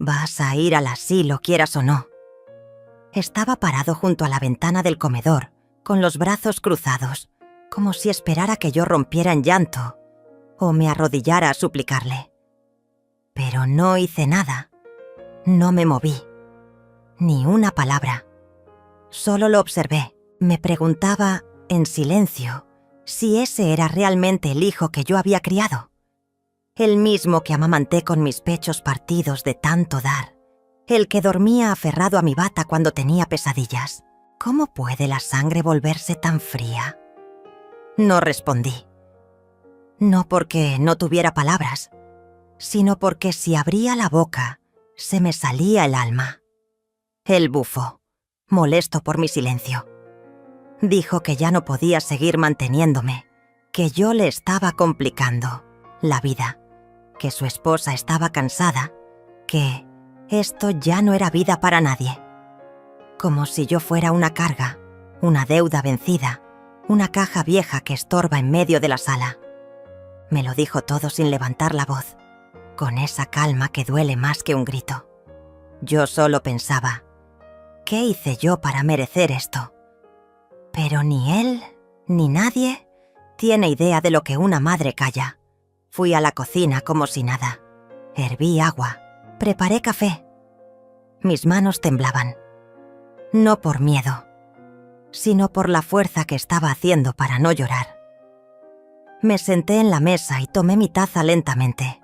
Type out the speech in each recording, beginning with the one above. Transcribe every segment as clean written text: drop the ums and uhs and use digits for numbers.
Vas a ir al asilo, quieras o no. Estaba parado junto a la ventana del comedor, con los brazos cruzados, como si esperara que yo rompiera en llanto o me arrodillara a suplicarle. Pero no hice nada. No me moví. Ni una palabra. Solo lo observé. Me preguntaba, en silencio, si ese era realmente el hijo que yo había criado. El mismo que amamanté con mis pechos partidos de tanto dar. El que dormía aferrado a mi bata cuando tenía pesadillas. ¿Cómo puede la sangre volverse tan fría? No respondí. No porque no tuviera palabras, sino porque si abría la boca, se me salía el alma. Él bufó, molesto por mi silencio. Dijo que ya no podía seguir manteniéndome, que yo le estaba complicando la vida, que su esposa estaba cansada, que esto ya no era vida para nadie. Como si yo fuera una carga, una deuda vencida, una caja vieja que estorba en medio de la sala. Me lo dijo todo sin levantar la voz, con esa calma que duele más que un grito. Yo solo pensaba, ¿qué hice yo para merecer esto? Pero ni él, ni nadie, tiene idea de lo que una madre calla. Fui a la cocina como si nada. Herví agua, preparé café. Mis manos temblaban. No por miedo, sino por la fuerza que estaba haciendo para no llorar. Me senté en la mesa y tomé mi taza lentamente.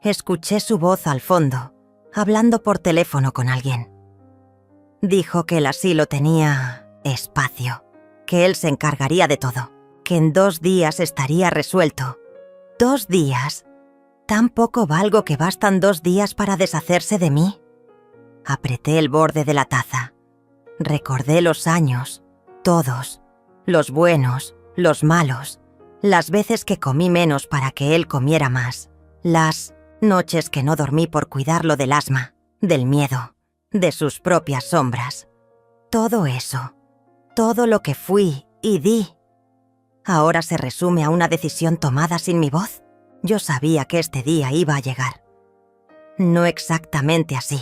Escuché su voz al fondo, hablando por teléfono con alguien. Dijo que el asilo tenía espacio, que él se encargaría de todo, que en 2 días estaría resuelto. 2 días. ¿Tan poco valgo que bastan 2 días para deshacerse de mí? Apreté el borde de la taza. Recordé los años, todos, los buenos, los malos, las veces que comí menos para que él comiera más, las noches que no dormí por cuidarlo del asma, del miedo, de sus propias sombras. Todo eso, todo lo que fui y di, ahora se resume a una decisión tomada sin mi voz. Yo sabía que este día iba a llegar. No exactamente así,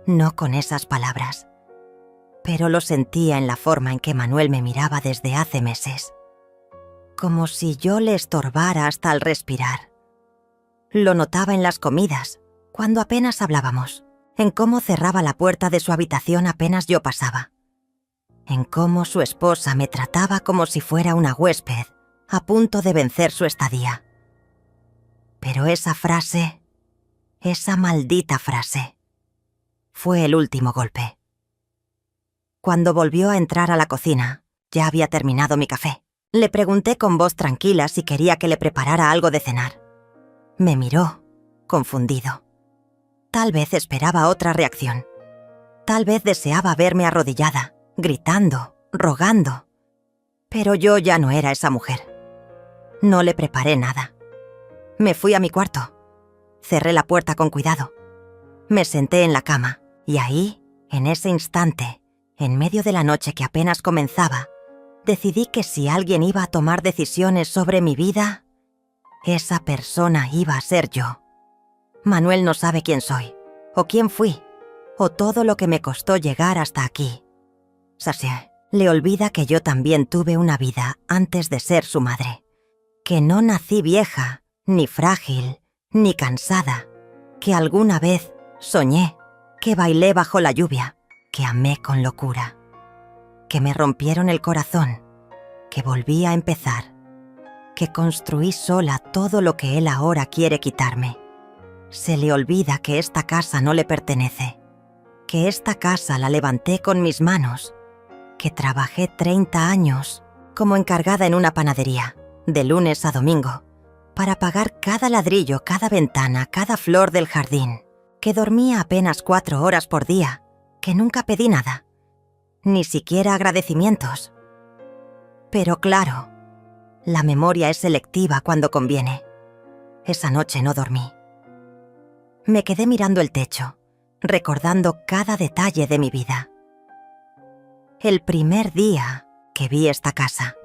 no con esas palabras, pero lo sentía en la forma en que Manuel me miraba desde hace meses. Como si yo le estorbara hasta al respirar. Lo notaba en las comidas, cuando apenas hablábamos, en cómo cerraba la puerta de su habitación apenas yo pasaba, en cómo su esposa me trataba como si fuera una huésped, a punto de vencer su estadía. Pero esa frase, esa maldita frase, fue el último golpe. Cuando volvió a entrar a la cocina, ya había terminado mi café. Le pregunté con voz tranquila si quería que le preparara algo de cenar. Me miró, confundido. Tal vez esperaba otra reacción. Tal vez deseaba verme arrodillada, gritando, rogando. Pero yo ya no era esa mujer. No le preparé nada. Me fui a mi cuarto. Cerré la puerta con cuidado. Me senté en la cama y ahí, en ese instante, en medio de la noche que apenas comenzaba, decidí que si alguien iba a tomar decisiones sobre mi vida, esa persona iba a ser yo. Manuel no sabe quién soy, o quién fui, o todo lo que me costó llegar hasta aquí. Sasie, le olvida que yo también tuve una vida antes de ser su madre, que no nací vieja, ni frágil, ni cansada, que alguna vez soñé, que bailé bajo la lluvia, que amé con locura, que me rompieron el corazón, que volví a empezar, que construí sola todo lo que él ahora quiere quitarme. Se le olvida que esta casa no le pertenece, que esta casa la levanté con mis manos, que trabajé 30 años como encargada en una panadería, de lunes a domingo, para pagar cada ladrillo, cada ventana, cada flor del jardín, que dormía apenas 4 horas por día, que nunca pedí nada, ni siquiera agradecimientos. Pero claro, la memoria es selectiva cuando conviene. Esa noche no dormí. Me quedé mirando el techo, recordando cada detalle de mi vida. El primer día que vi esta casa,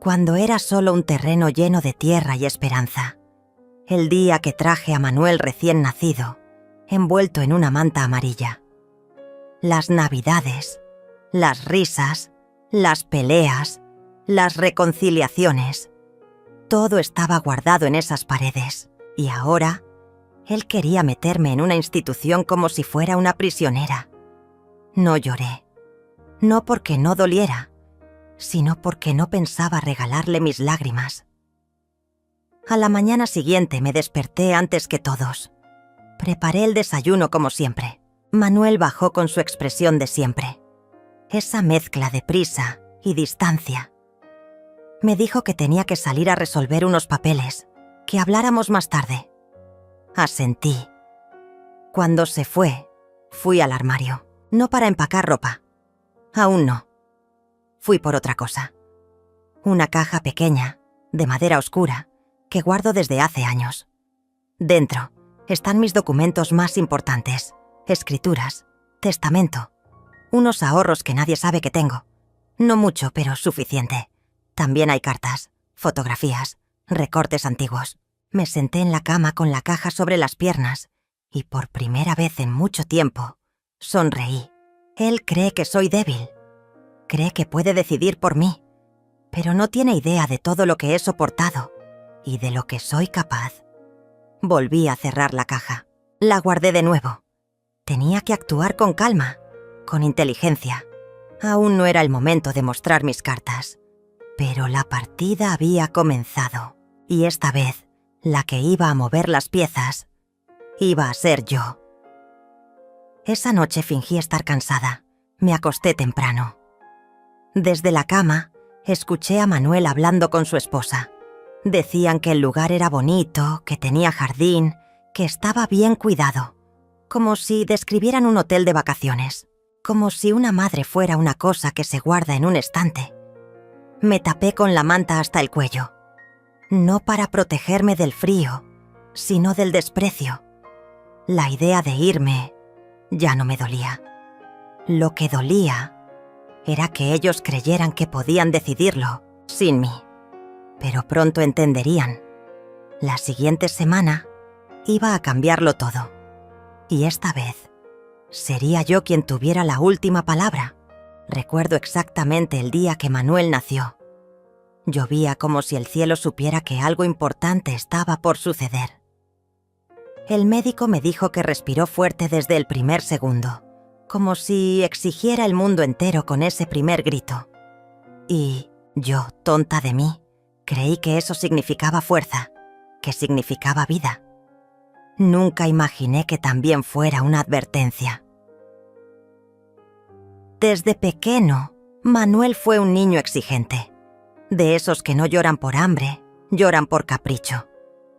cuando era solo un terreno lleno de tierra y esperanza. El día que traje a Manuel recién nacido, envuelto en una manta amarilla. Las navidades, las risas, las peleas, las reconciliaciones, todo estaba guardado en esas paredes, y ahora él quería meterme en una institución como si fuera una prisionera. No lloré, no porque no doliera, sino porque no pensaba regalarle mis lágrimas. A la mañana siguiente me desperté antes que todos. Preparé el desayuno como siempre. Manuel bajó con su expresión de siempre. Esa mezcla de prisa y distancia. Me dijo que tenía que salir a resolver unos papeles, que habláramos más tarde. Asentí. Cuando se fue, fui al armario, no para empacar ropa. Aún no. Fui por otra cosa. Una caja pequeña, de madera oscura, que guardo desde hace años. Dentro están mis documentos más importantes, escrituras, testamento, unos ahorros que nadie sabe que tengo. No mucho, pero suficiente. También hay cartas, fotografías, recortes antiguos. Me senté en la cama con la caja sobre las piernas y por primera vez en mucho tiempo sonreí. Él cree que soy débil. Cree que puede decidir por mí, pero no tiene idea de todo lo que he soportado y de lo que soy capaz. Volví a cerrar la caja. La guardé de nuevo. Tenía que actuar con calma, con inteligencia. Aún no era el momento de mostrar mis cartas. Pero la partida había comenzado, y esta vez, la que iba a mover las piezas, iba a ser yo. Esa noche fingí estar cansada. Me acosté temprano. Desde la cama, escuché a Manuel hablando con su esposa. Decían que el lugar era bonito, que tenía jardín, que estaba bien cuidado. Como si describieran un hotel de vacaciones. Como si una madre fuera una cosa que se guarda en un estante. Me tapé con la manta hasta el cuello. No para protegerme del frío, sino del desprecio. La idea de irme ya no me dolía. Lo que dolía era que ellos creyeran que podían decidirlo sin mí. Pero pronto entenderían. La siguiente semana iba a cambiarlo todo. Y esta vez sería yo quien tuviera la última palabra. Recuerdo exactamente el día que Manuel nació. Llovía como si el cielo supiera que algo importante estaba por suceder. El médico me dijo que respiró fuerte desde el primer segundo, como si exigiera el mundo entero con ese primer grito. Y yo, tonta de mí, creí que eso significaba fuerza, que significaba vida. Nunca imaginé que también fuera una advertencia. Desde pequeño, Manuel fue un niño exigente. De esos que no lloran por hambre, lloran por capricho.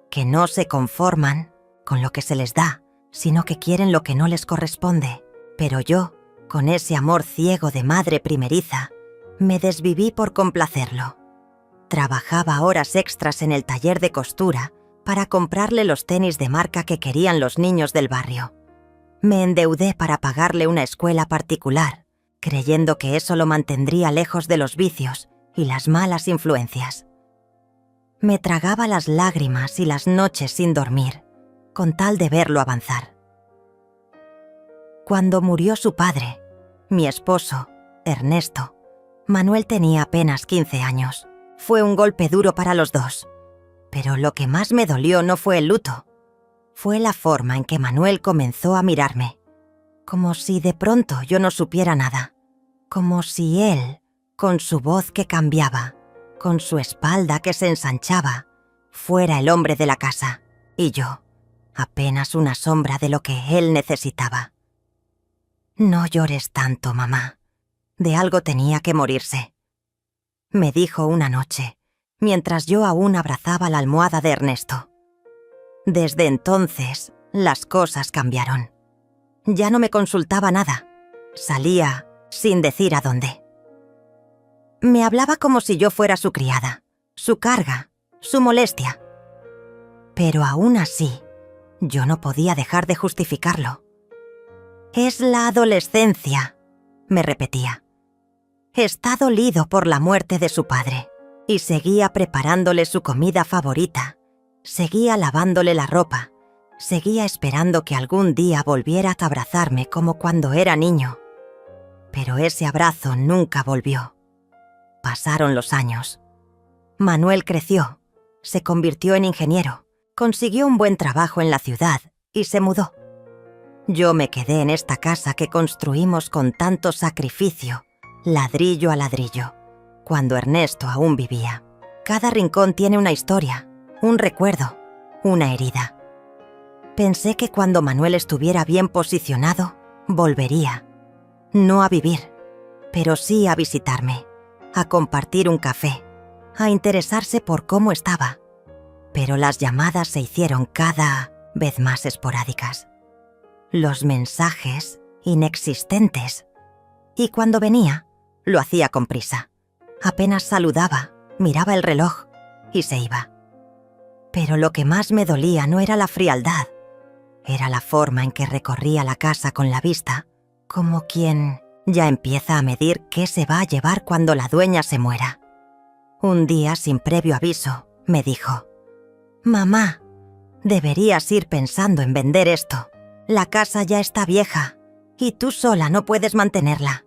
Que no se conforman con lo que se les da, sino que quieren lo que no les corresponde. Pero yo, con ese amor ciego de madre primeriza, me desviví por complacerlo. Trabajaba horas extras en el taller de costura para comprarle los tenis de marca que querían los niños del barrio. Me endeudé para pagarle una escuela particular, creyendo que eso lo mantendría lejos de los vicios y las malas influencias. Me tragaba las lágrimas y las noches sin dormir, con tal de verlo avanzar. Cuando murió su padre, mi esposo, Ernesto, Manuel tenía apenas 15 años. Fue un golpe duro para los dos. Pero lo que más me dolió no fue el luto. Fue la forma en que Manuel comenzó a mirarme. Como si de pronto yo no supiera nada. Como si él, con su voz que cambiaba, con su espalda que se ensanchaba, fuera el hombre de la casa. Y yo, apenas una sombra de lo que él necesitaba. «No llores tanto, mamá. De algo tenía que morirse», me dijo una noche, mientras yo aún abrazaba la almohada de Ernesto. Desde entonces, las cosas cambiaron. Ya no me consultaba nada. Salía sin decir a dónde. Me hablaba como si yo fuera su criada, su carga, su molestia. Pero aún así, yo no podía dejar de justificarlo. «Es la adolescencia», me repetía. Está dolido por la muerte de su padre y seguía preparándole su comida favorita, seguía lavándole la ropa, Seguía esperando que algún día volviera a abrazarme como cuando era niño. Pero ese abrazo nunca volvió. Pasaron los años. Manuel creció, se convirtió en ingeniero, consiguió un buen trabajo en la ciudad y se mudó. Yo me quedé en esta casa que construimos con tanto sacrificio, ladrillo a ladrillo, cuando Ernesto aún vivía. Cada rincón tiene una historia, un recuerdo, una herida. Pensé que cuando Manuel estuviera bien posicionado, volvería. No a vivir, pero sí a visitarme, a compartir un café, a interesarse por cómo estaba. Pero las llamadas se hicieron cada vez más esporádicas. Los mensajes, inexistentes. Y cuando venía, lo hacía con prisa. Apenas saludaba, miraba el reloj y se iba. Pero lo que más me dolía no era la frialdad, era la forma en que recorría la casa con la vista, como quien ya empieza a medir qué se va a llevar cuando la dueña se muera. Un día, sin previo aviso, me dijo: «Mamá, deberías ir pensando en vender esto. La casa ya está vieja y tú sola no puedes mantenerla».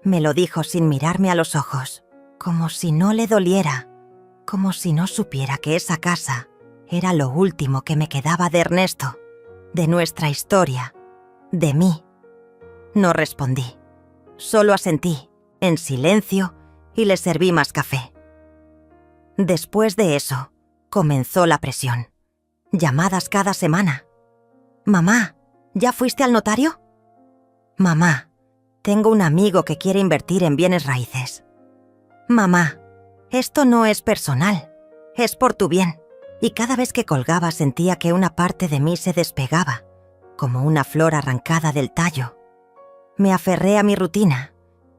Me lo dijo sin mirarme a los ojos, como si no le doliera, como si no supiera que esa casa era lo último que me quedaba de Ernesto, de nuestra historia, de mí. No respondí, solo asentí, en silencio, y le serví más café. Después de eso, comenzó la presión. Llamadas cada semana. «Mamá, ¿ya fuiste al notario?» «Mamá, tengo un amigo que quiere invertir en bienes raíces». «Mamá, esto no es personal, es por tu bien». Y cada vez que colgaba sentía que una parte de mí se despegaba, como una flor arrancada del tallo. Me aferré a mi rutina,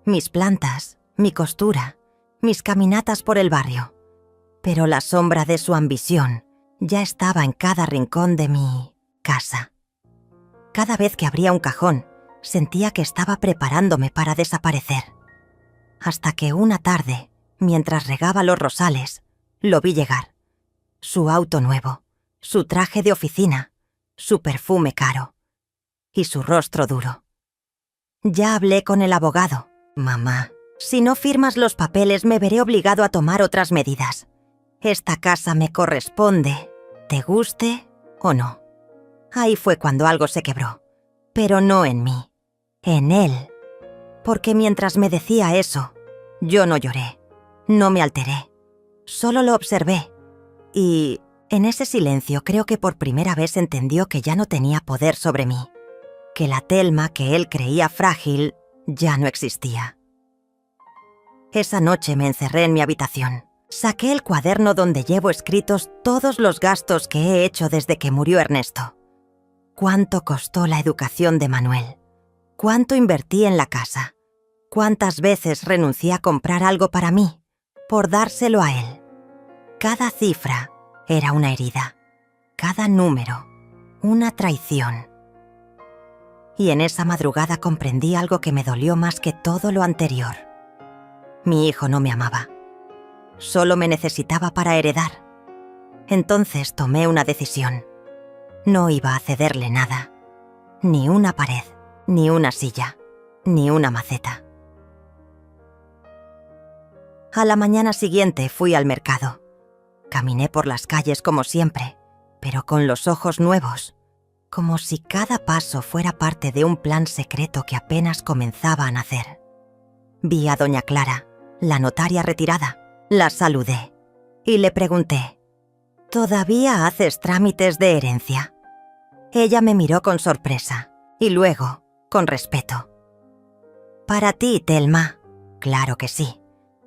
mis plantas, mi costura, mis caminatas por el barrio. Pero la sombra de su ambición ya estaba en cada rincón de mi casa. Cada vez que abría un cajón, sentía que estaba preparándome para desaparecer. Hasta que una tarde, mientras regaba los rosales, lo vi llegar. Su auto nuevo, su traje de oficina, su perfume caro y su rostro duro. Ya hablé con el abogado. «Mamá, si no firmas los papeles me veré obligado a tomar otras medidas. Esta casa me corresponde, te guste o no». Ahí fue cuando algo se quebró, pero no en mí, en él. Porque mientras me decía eso, yo no lloré, no me alteré, solo lo observé. Y en ese silencio creo que por primera vez entendió que ya no tenía poder sobre mí, que la Thelma que él creía frágil ya no existía. Esa noche me encerré en mi habitación. Saqué el cuaderno donde llevo escritos todos los gastos que he hecho desde que murió Ernesto. ¿Cuánto costó la educación de Manuel? ¿Cuánto invertí en la casa? ¿Cuántas veces renuncié a comprar algo para mí, por dárselo a él? Cada cifra era una herida, cada número, una traición. Y en esa madrugada comprendí algo que me dolió más que todo lo anterior. Mi hijo no me amaba. Solo me necesitaba para heredar. Entonces tomé una decisión. No iba a cederle nada. Ni una pared, ni una silla, ni una maceta. A la mañana siguiente fui al mercado. Caminé por las calles como siempre, pero con los ojos nuevos, como si cada paso fuera parte de un plan secreto que apenas comenzaba a nacer. Vi a doña Clara, la notaria retirada. La saludé y le pregunté: «¿Todavía haces trámites de herencia?». Ella me miró con sorpresa y luego con respeto. «Para ti, Thelma». «Claro que sí».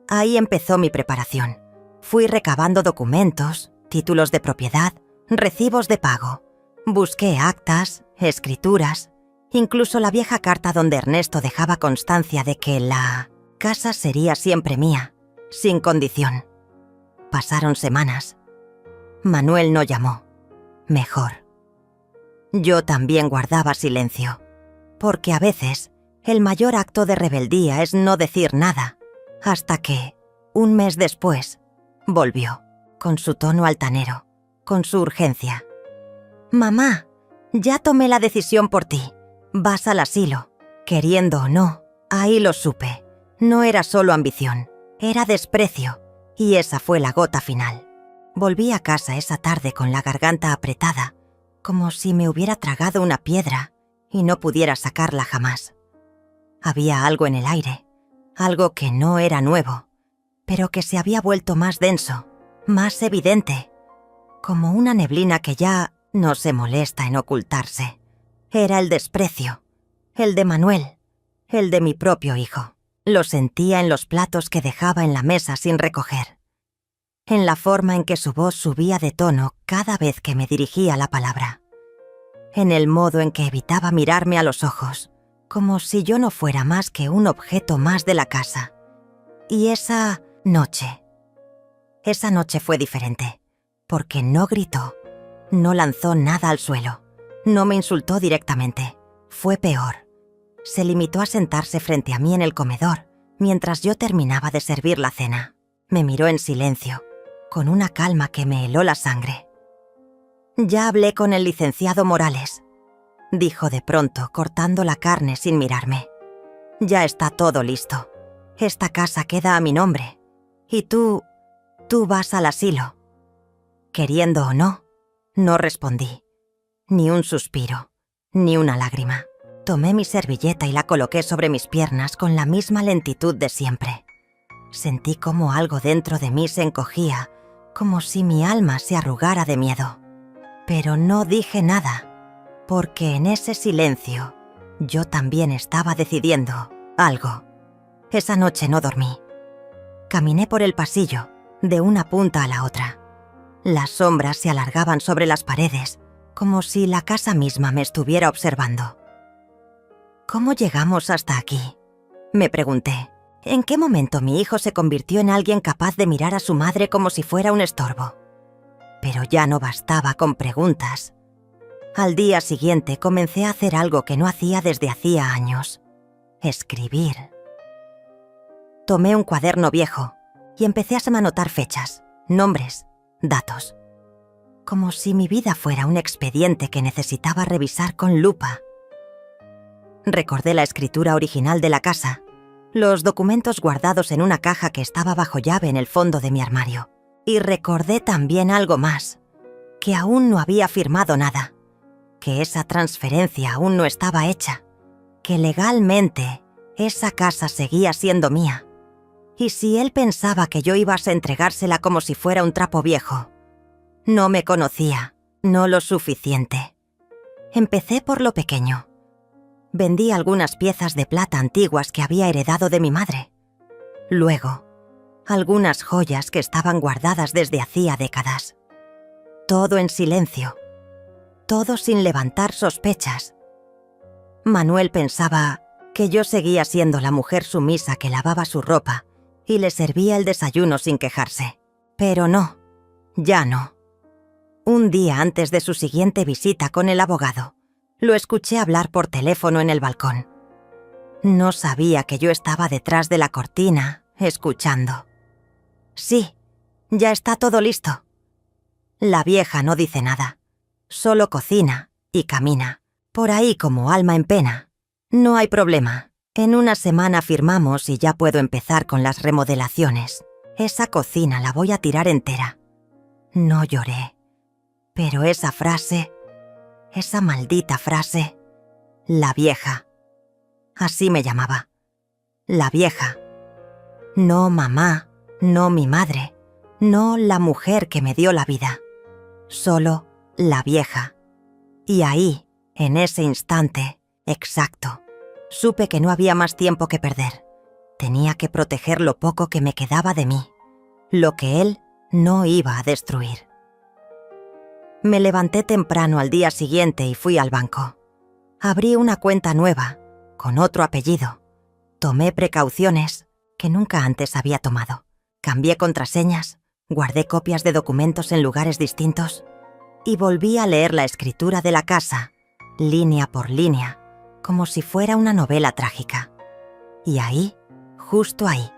Ahí empezó mi preparación. Fui recabando documentos, títulos de propiedad, recibos de pago. Busqué actas, escrituras, incluso la vieja carta donde Ernesto dejaba constancia de que la casa sería siempre mía, sin condición. Pasaron semanas. Manuel no llamó. Mejor. Yo también guardaba silencio, porque a veces el mayor acto de rebeldía es no decir nada, hasta que, un mes después, volvió, con su tono altanero, con su urgencia. «Mamá, ya tomé la decisión por ti. Vas al asilo. Queriendo o no, ahí lo supe. No era solo ambición, era desprecio. Y esa fue la gota final». Volví a casa esa tarde con la garganta apretada, como si me hubiera tragado una piedra y no pudiera sacarla jamás. Había algo en el aire, algo que no era nuevo, pero que se había vuelto más denso, más evidente, como una neblina que ya no se molesta en ocultarse. Era el desprecio, el de Manuel, el de mi propio hijo. Lo sentía en los platos que dejaba en la mesa sin recoger, en la forma en que su voz subía de tono cada vez que me dirigía la palabra, en el modo en que evitaba mirarme a los ojos, como si yo no fuera más que un objeto más de la casa. Y esa noche fue diferente, porque no gritó, no lanzó nada al suelo, no me insultó directamente. Fue peor. Se limitó a sentarse frente a mí en el comedor, mientras yo terminaba de servir la cena. Me miró en silencio, con una calma que me heló la sangre. «Ya hablé con el licenciado Morales», dijo de pronto, cortando la carne sin mirarme. «Ya está todo listo. Esta casa queda a mi nombre. Y tú vas al asilo». Queriendo o no, no respondí. Ni un suspiro, ni una lágrima. Tomé mi servilleta y la coloqué sobre mis piernas con la misma lentitud de siempre. Sentí como algo dentro de mí se encogía, como si mi alma se arrugara de miedo. Pero no dije nada, porque en ese silencio yo también estaba decidiendo algo. Esa noche no dormí. Caminé por el pasillo, de una punta a la otra. Las sombras se alargaban sobre las paredes, como si la casa misma me estuviera observando. «¿Cómo llegamos hasta aquí?», me pregunté. ¿En qué momento mi hijo se convirtió en alguien capaz de mirar a su madre como si fuera un estorbo? Pero ya no bastaba con preguntas. Al día siguiente comencé a hacer algo que no hacía desde hacía años: escribir. Tomé un cuaderno viejo y empecé a semanotar fechas, nombres, datos. Como si mi vida fuera un expediente que necesitaba revisar con lupa. Recordé la escritura original de la casa, los documentos guardados en una caja que estaba bajo llave en el fondo de mi armario. Y recordé también algo más, que aún no había firmado nada, que esa transferencia aún no estaba hecha, que legalmente esa casa seguía siendo mía. Y si él pensaba que yo iba a entregársela como si fuera un trapo viejo, no me conocía, no lo suficiente. Empecé por lo pequeño. Vendí algunas piezas de plata antiguas que había heredado de mi madre. Luego, algunas joyas que estaban guardadas desde hacía décadas. Todo en silencio, todo sin levantar sospechas. Manuel pensaba que yo seguía siendo la mujer sumisa que lavaba su ropa y le servía el desayuno sin quejarse. Pero no, ya no. Un día antes de su siguiente visita con el abogado, lo escuché hablar por teléfono en el balcón. No sabía que yo estaba detrás de la cortina, escuchando. «Sí, ya está todo listo». La vieja no dice nada, solo cocina y camina, por ahí como alma en pena. «No hay problema. En una semana firmamos y ya puedo empezar con las remodelaciones. Esa cocina la voy a tirar entera». No lloré, pero esa frase, esa maldita frase, la vieja. Así me llamaba. La vieja. No mamá, no mi madre, no la mujer que me dio la vida. Solo la vieja. Y ahí, en ese instante, exacto, supe que no había más tiempo que perder. Tenía que proteger lo poco que me quedaba de mí, lo que él no iba a destruir. Me levanté temprano al día siguiente y fui al banco. Abrí una cuenta nueva, con otro apellido. Tomé precauciones que nunca antes había tomado. Cambié contraseñas, guardé copias de documentos en lugares distintos y volví a leer la escritura de la casa, línea por línea, como si fuera una novela trágica. Y ahí, justo ahí,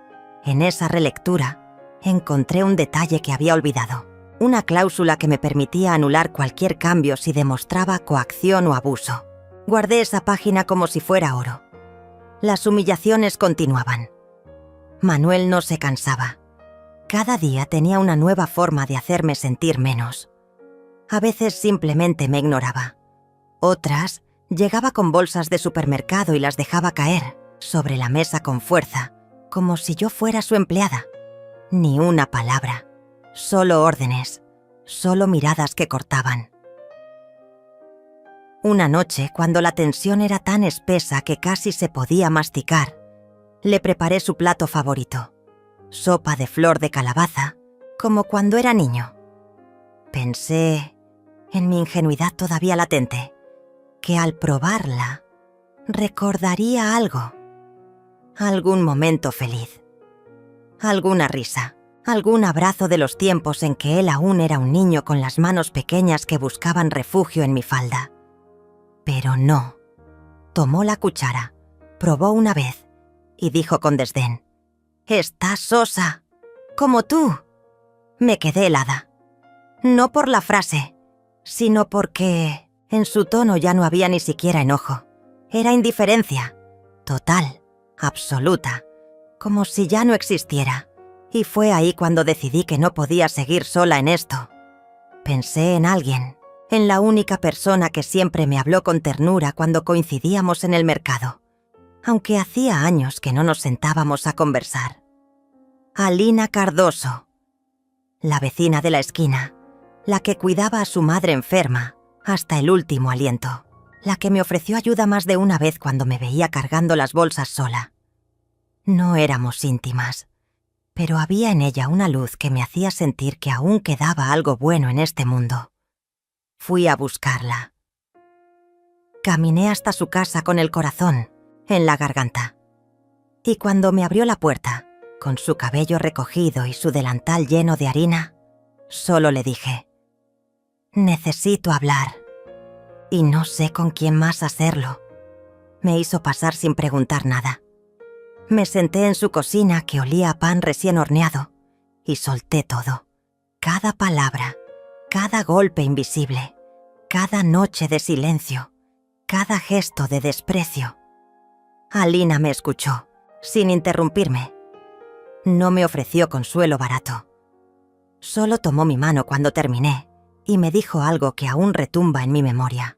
en esa relectura, encontré un detalle que había olvidado. una cláusula que me permitía anular cualquier cambio si demostraba coacción o abuso. Guardé esa página como si fuera oro. Las humillaciones continuaban. Manuel no se cansaba. Cada día tenía una nueva forma de hacerme sentir menos. A veces simplemente me ignoraba. Otras, llegaba con bolsas de supermercado y las dejaba caer sobre la mesa con fuerza, como si yo fuera su empleada. Ni una palabra, solo órdenes, solo miradas que cortaban. Una noche, cuando la tensión era tan espesa que casi se podía masticar, le preparé su plato favorito, sopa de flor de calabaza, como cuando era niño. Pensé, en mi ingenuidad todavía latente, que al probarla recordaría algo, algún momento feliz, alguna risa, algún abrazo de los tiempos en que él aún era un niño con las manos pequeñas que buscaban refugio en mi falda. Pero no. Tomó la cuchara, probó una vez y dijo con desdén: «Estás sosa, como tú». Me quedé helada. No por la frase, sino porque en su tono ya no había ni siquiera enojo. Era indiferencia, total, absoluta, como si ya no existiera. Y fue ahí cuando decidí que no podía seguir sola en esto. Pensé en alguien, en la única persona que siempre me habló con ternura cuando coincidíamos en el mercado, aunque hacía años que no nos sentábamos a conversar. Alina Cardoso, la vecina de la esquina, la que cuidaba a su madre enferma hasta el último aliento, la que me ofreció ayuda más de una vez cuando me veía cargando las bolsas sola. No éramos íntimas, pero había en ella una luz que me hacía sentir que aún quedaba algo bueno en este mundo. Fui a buscarla. Caminé hasta su casa con el corazón en la garganta. Y cuando me abrió la puerta, con su cabello recogido y su delantal lleno de harina, solo le dije: «Necesito hablar». Y no sé con quién más hacerlo. Me hizo pasar sin preguntar nada. Me senté en su cocina que olía a pan recién horneado y solté todo. Cada palabra, cada golpe invisible, cada noche de silencio, cada gesto de desprecio. Alina me escuchó, sin interrumpirme. No me ofreció consuelo barato. Solo tomó mi mano cuando terminé y me dijo algo que aún retumba en mi memoria.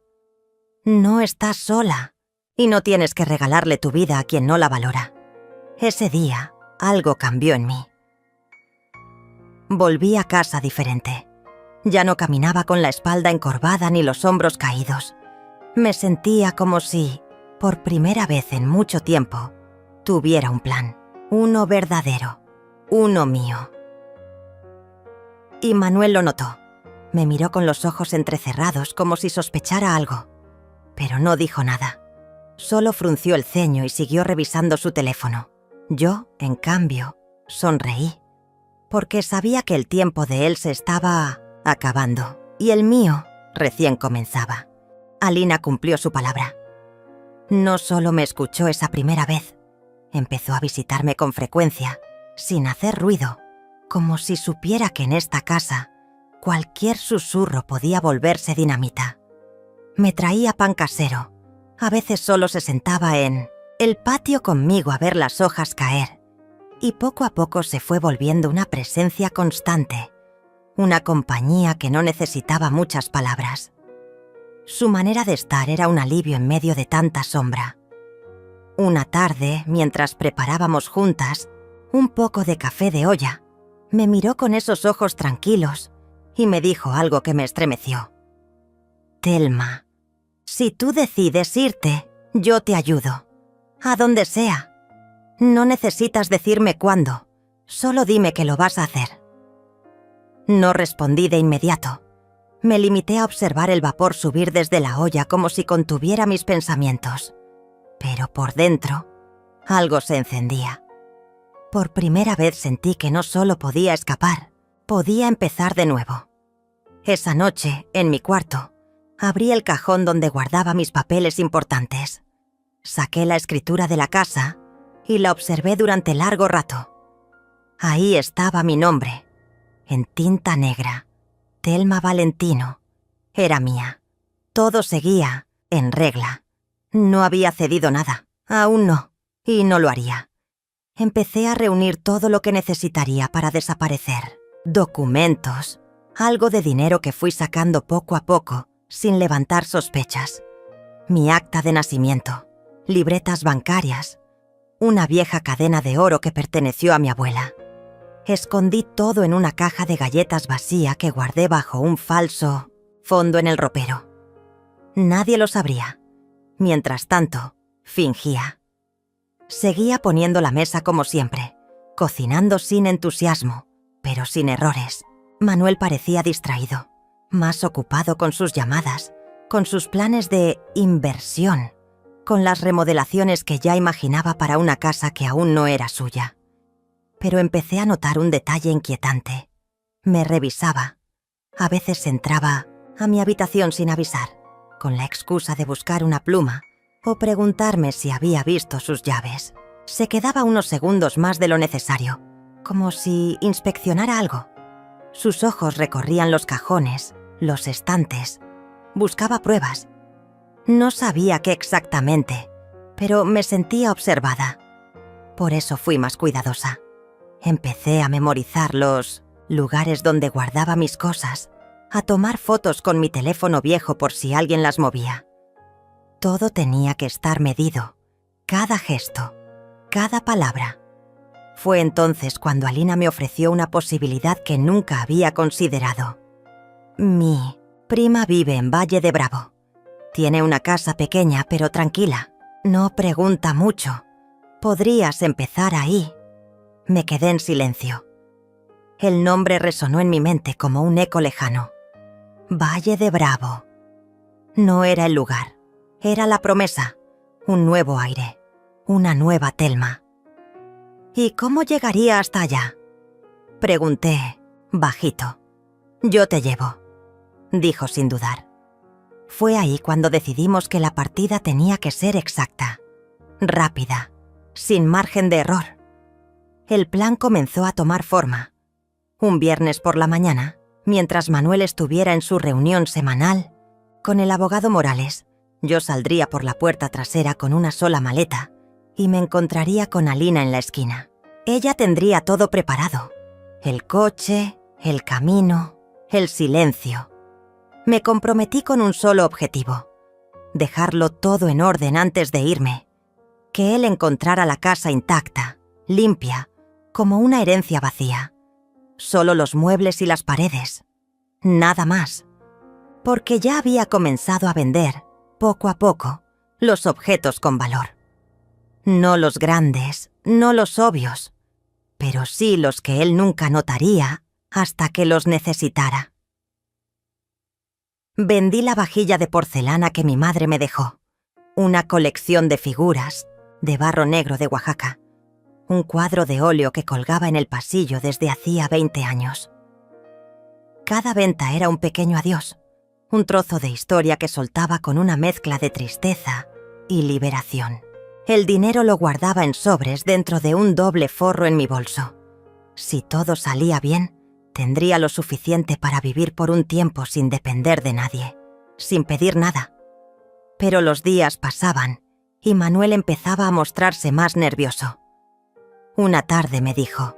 «No estás sola y no tienes que regalarle tu vida a quien no la valora». Ese día, algo cambió en mí. Volví a casa diferente. Ya no caminaba con la espalda encorvada ni los hombros caídos. Me sentía como si, por primera vez en mucho tiempo, tuviera un plan. Uno verdadero. Uno mío. Y Manuel lo notó. Me miró con los ojos entrecerrados como si sospechara algo. Pero no dijo nada. Solo frunció el ceño y siguió revisando su teléfono. Yo, en cambio, sonreí, porque sabía que el tiempo de él se estaba acabando y el mío recién comenzaba. Alina cumplió su palabra. No solo me escuchó esa primera vez, empezó a visitarme con frecuencia, sin hacer ruido, como si supiera que en esta casa cualquier susurro podía volverse dinamita. Me traía pan casero. A veces solo se sentaba en el patio conmigo a ver las hojas caer, y poco a poco se fue volviendo una presencia constante, una compañía que no necesitaba muchas palabras. Su manera de estar era un alivio en medio de tanta sombra. Una tarde, mientras preparábamos juntas un poco de café de olla, me miró con esos ojos tranquilos y me dijo algo que me estremeció. «Thelma, si tú decides irte, yo te ayudo. A donde sea. No necesitas decirme cuándo, solo dime que lo vas a hacer». No respondí de inmediato. Me limité a observar el vapor subir desde la olla como si contuviera mis pensamientos. Pero por dentro, algo se encendía. Por primera vez sentí que no solo podía escapar, podía empezar de nuevo. Esa noche, en mi cuarto, abrí el cajón donde guardaba mis papeles importantes. Saqué la escritura de la casa y la observé durante largo rato. Ahí estaba mi nombre, en tinta negra, Thelma Valentino era mía. Todo seguía en regla. No había cedido nada, aún no, y no lo haría. Empecé a reunir todo lo que necesitaría para desaparecer. Documentos, algo de dinero que fui sacando poco a poco, sin levantar sospechas. Mi acta de nacimiento, libretas bancarias, una vieja cadena de oro que perteneció a mi abuela. Escondí todo en una caja de galletas vacía que guardé bajo un falso fondo en el ropero. Nadie lo sabría. Mientras tanto, fingía. Seguía poniendo la mesa como siempre, cocinando sin entusiasmo, pero sin errores. Manuel parecía distraído, más ocupado con sus llamadas, con sus planes de inversión, con las remodelaciones que ya imaginaba para una casa que aún no era suya. Pero empecé a notar un detalle inquietante. Me revisaba. A veces entraba a mi habitación sin avisar, con la excusa de buscar una pluma o preguntarme si había visto sus llaves. Se quedaba unos segundos más de lo necesario, como si inspeccionara algo. Sus ojos recorrían los cajones, los estantes. Buscaba pruebas. No sabía qué exactamente, pero me sentía observada. Por eso fui más cuidadosa. Empecé a memorizar los lugares donde guardaba mis cosas, a tomar fotos con mi teléfono viejo por si alguien las movía. Todo tenía que estar medido, cada gesto, cada palabra. Fue entonces cuando Alina me ofreció una posibilidad que nunca había considerado. Mi prima vive en Valle de Bravo. Tiene una casa pequeña pero tranquila. No pregunta mucho. Podrías empezar ahí. Me quedé en silencio. El nombre resonó en mi mente como un eco lejano. Valle de Bravo. No era el lugar. Era la promesa. Un nuevo aire. Una nueva Thelma. ¿Y cómo llegaría hasta allá? Pregunté, bajito. Yo te llevo, dijo sin dudar. Fue ahí cuando decidimos que la partida tenía que ser exacta, rápida, sin margen de error. El plan comenzó a tomar forma. Un viernes por la mañana, mientras Manuel estuviera en su reunión semanal con el abogado Morales, yo saldría por la puerta trasera con una sola maleta y me encontraría con Alina en la esquina. Ella tendría todo preparado: el coche, el camino, el silencio. Me comprometí con un solo objetivo: dejarlo todo en orden antes de irme. Que él encontrara la casa intacta, limpia, como una herencia vacía. Solo los muebles y las paredes. Nada más. Porque ya había comenzado a vender, poco a poco, los objetos con valor. No los grandes, no los obvios, pero sí los que él nunca notaría hasta que los necesitara. Vendí la vajilla de porcelana que mi madre me dejó, una colección de figuras de barro negro de Oaxaca, un cuadro de óleo que colgaba en el pasillo desde hacía 20 años. Cada venta era un pequeño adiós, un trozo de historia que soltaba con una mezcla de tristeza y liberación. El dinero lo guardaba en sobres dentro de un doble forro en mi bolso. Si todo salía bien, tendría lo suficiente para vivir por un tiempo sin depender de nadie, sin pedir nada. Pero los días pasaban y Manuel empezaba a mostrarse más nervioso. Una tarde me dijo: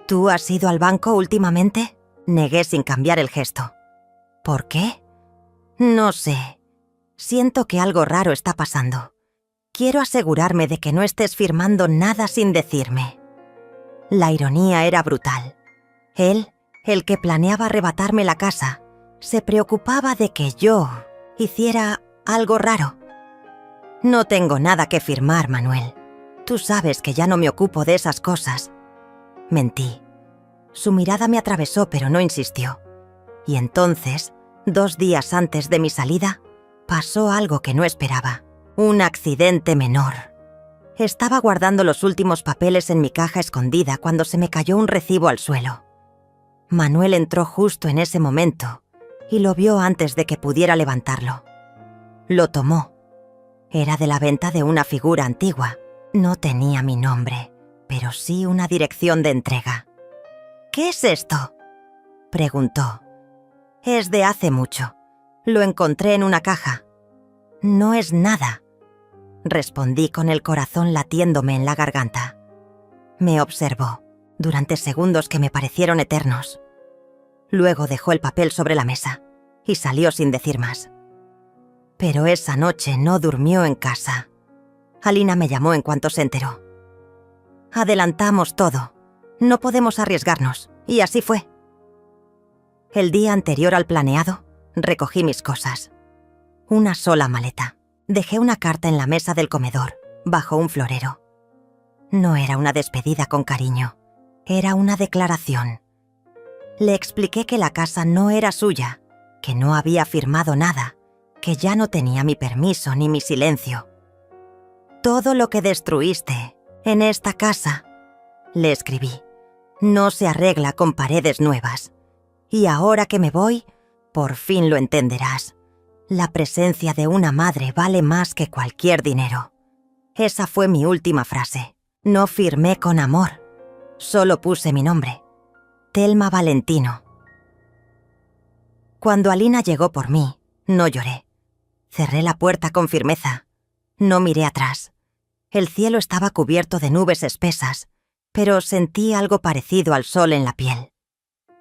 ¿Tú has ido al banco últimamente? Negué sin cambiar el gesto. ¿Por qué? No sé. Siento que algo raro está pasando. Quiero asegurarme de que no estés firmando nada sin decirme. La ironía era brutal. Él, el que planeaba arrebatarme la casa, se preocupaba de que yo hiciera algo raro. No tengo nada que firmar, Manuel. Tú sabes que ya no me ocupo de esas cosas. Mentí. Su mirada me atravesó, pero no insistió. Y entonces, 2 días antes de mi salida, pasó algo que no esperaba. Un accidente menor. Estaba guardando los últimos papeles en mi caja escondida cuando se me cayó un recibo al suelo. Manuel entró justo en ese momento y lo vio antes de que pudiera levantarlo. Lo tomó. Era de la venta de una figura antigua. No tenía mi nombre, pero sí una dirección de entrega. «¿Qué es esto?», preguntó. Es de hace mucho. Lo encontré en una caja. No es nada, respondí con el corazón latiéndome en la garganta. Me observó durante segundos que me parecieron eternos. Luego dejó el papel sobre la mesa y salió sin decir más. Pero esa noche no durmió en casa. Alina me llamó en cuanto se enteró. Adelantamos todo. No podemos arriesgarnos, y así fue. El día anterior al planeado, recogí mis cosas. Una sola maleta. Dejé una carta en la mesa del comedor, bajo un florero. No era una despedida con cariño, era una declaración. Le expliqué que la casa no era suya, que no había firmado nada, que ya no tenía mi permiso ni mi silencio. Todo lo que destruiste en esta casa, le escribí, no se arregla con paredes nuevas. Y ahora que me voy, por fin lo entenderás. La presencia de una madre vale más que cualquier dinero. Esa fue mi última frase. No firmé con amor. Solo puse mi nombre. Thelma Valentino. Cuando Alina llegó por mí, no lloré. Cerré la puerta con firmeza. No miré atrás. El cielo estaba cubierto de nubes espesas, pero sentí algo parecido al sol en la piel.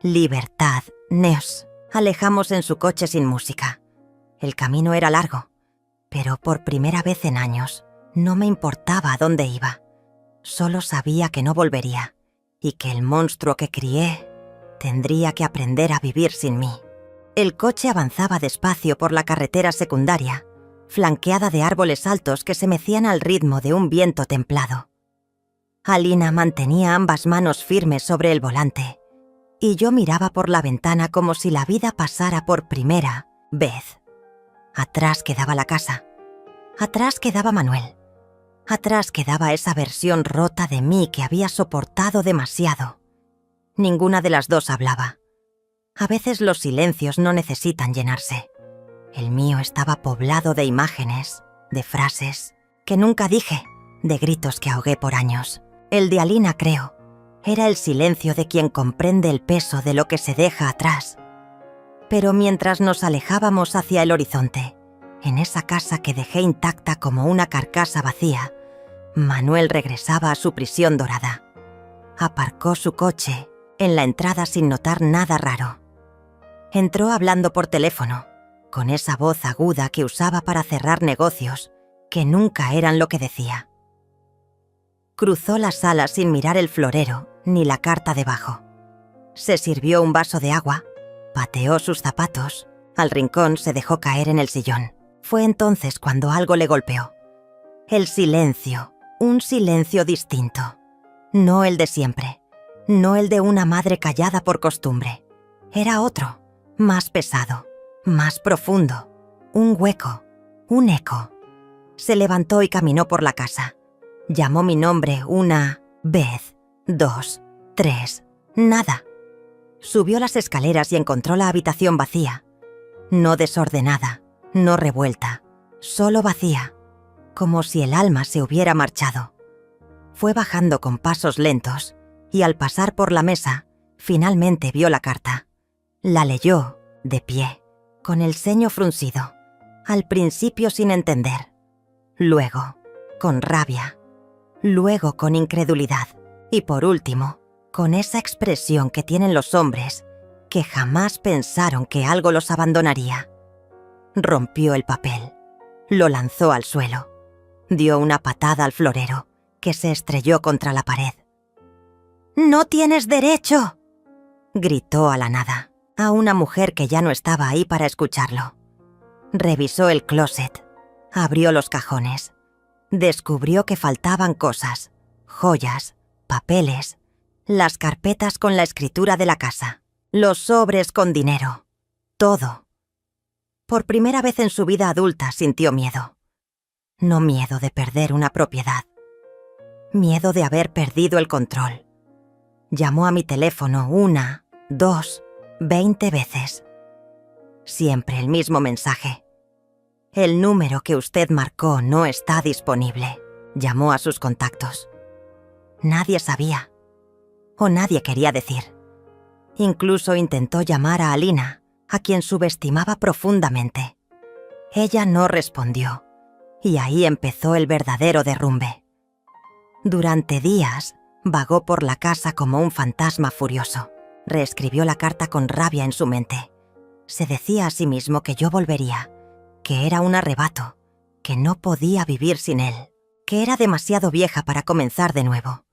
Libertad, Neos. Alejamos en su coche sin música. El camino era largo, pero por primera vez en años no me importaba a dónde iba. Solo sabía que no volvería y que el monstruo que crié tendría que aprender a vivir sin mí. El coche avanzaba despacio por la carretera secundaria, flanqueada de árboles altos que se mecían al ritmo de un viento templado. Alina mantenía ambas manos firmes sobre el volante y yo miraba por la ventana como si la vida pasara por primera vez. Atrás quedaba la casa. Atrás quedaba Manuel. Atrás quedaba esa versión rota de mí que había soportado demasiado. Ninguna de las dos hablaba. A veces los silencios no necesitan llenarse. El mío estaba poblado de imágenes, de frases que nunca dije, de gritos que ahogué por años. El de Alina, creo, era el silencio de quien comprende el peso de lo que se deja atrás. Pero mientras nos alejábamos hacia el horizonte, en esa casa que dejé intacta como una carcasa vacía, Manuel regresaba a su prisión dorada. Aparcó su coche en la entrada sin notar nada raro. Entró hablando por teléfono, con esa voz aguda que usaba para cerrar negocios, que nunca eran lo que decía. Cruzó la sala sin mirar el florero ni la carta debajo. Se sirvió un vaso de agua, pateó sus zapatos, al rincón se dejó caer en el sillón. Fue entonces cuando algo le golpeó. El silencio, un silencio distinto. No el de siempre, no el de una madre callada por costumbre. Era otro, más pesado, más profundo, un hueco, un eco. Se levantó y caminó por la casa. Llamó mi nombre una vez, 2, 3, nada. Subió las escaleras y encontró la habitación vacía. No desordenada, no revuelta, solo vacía, como si el alma se hubiera marchado. Fue bajando con pasos lentos y al pasar por la mesa, finalmente vio la carta. La leyó, de pie, con el ceño fruncido, al principio sin entender, luego con rabia, luego con incredulidad y por último, con esa expresión que tienen los hombres que jamás pensaron que algo los abandonaría. Rompió el papel, lo lanzó al suelo, dio una patada al florero, que se estrelló contra la pared. «¡No tienes derecho!», gritó a la nada, a una mujer que ya no estaba ahí para escucharlo. Revisó el closet, abrió los cajones, descubrió que faltaban cosas, joyas, papeles, las carpetas con la escritura de la casa, los sobres con dinero, todo. Por primera vez en su vida adulta sintió miedo. No miedo de perder una propiedad, miedo de haber perdido el control. Llamó a mi teléfono 1, 2, 20 veces. Siempre el mismo mensaje. El número que usted marcó no está disponible. Llamó a sus contactos. Nadie sabía. O nadie quería decir. Incluso intentó llamar a Alina, a quien subestimaba profundamente. Ella no respondió, y ahí empezó el verdadero derrumbe. Durante días, vagó por la casa como un fantasma furioso. Reescribió la carta con rabia en su mente. Se decía a sí mismo que yo volvería, que era un arrebato, que no podía vivir sin él, que era demasiado vieja para comenzar de nuevo.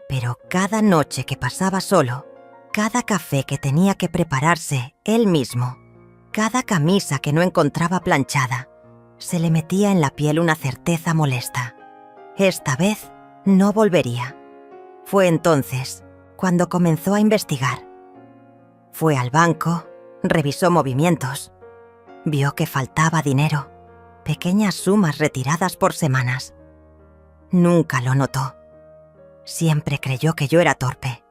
Pero cada noche que pasaba solo, cada café que tenía que prepararse él mismo, cada camisa que no encontraba planchada, se le metía en la piel una certeza molesta. Esta vez no volvería. Fue entonces cuando comenzó a investigar. Fue al banco, revisó movimientos, vio que faltaba dinero, pequeñas sumas retiradas por semanas. Nunca lo notó. Siempre creyó que yo era torpe.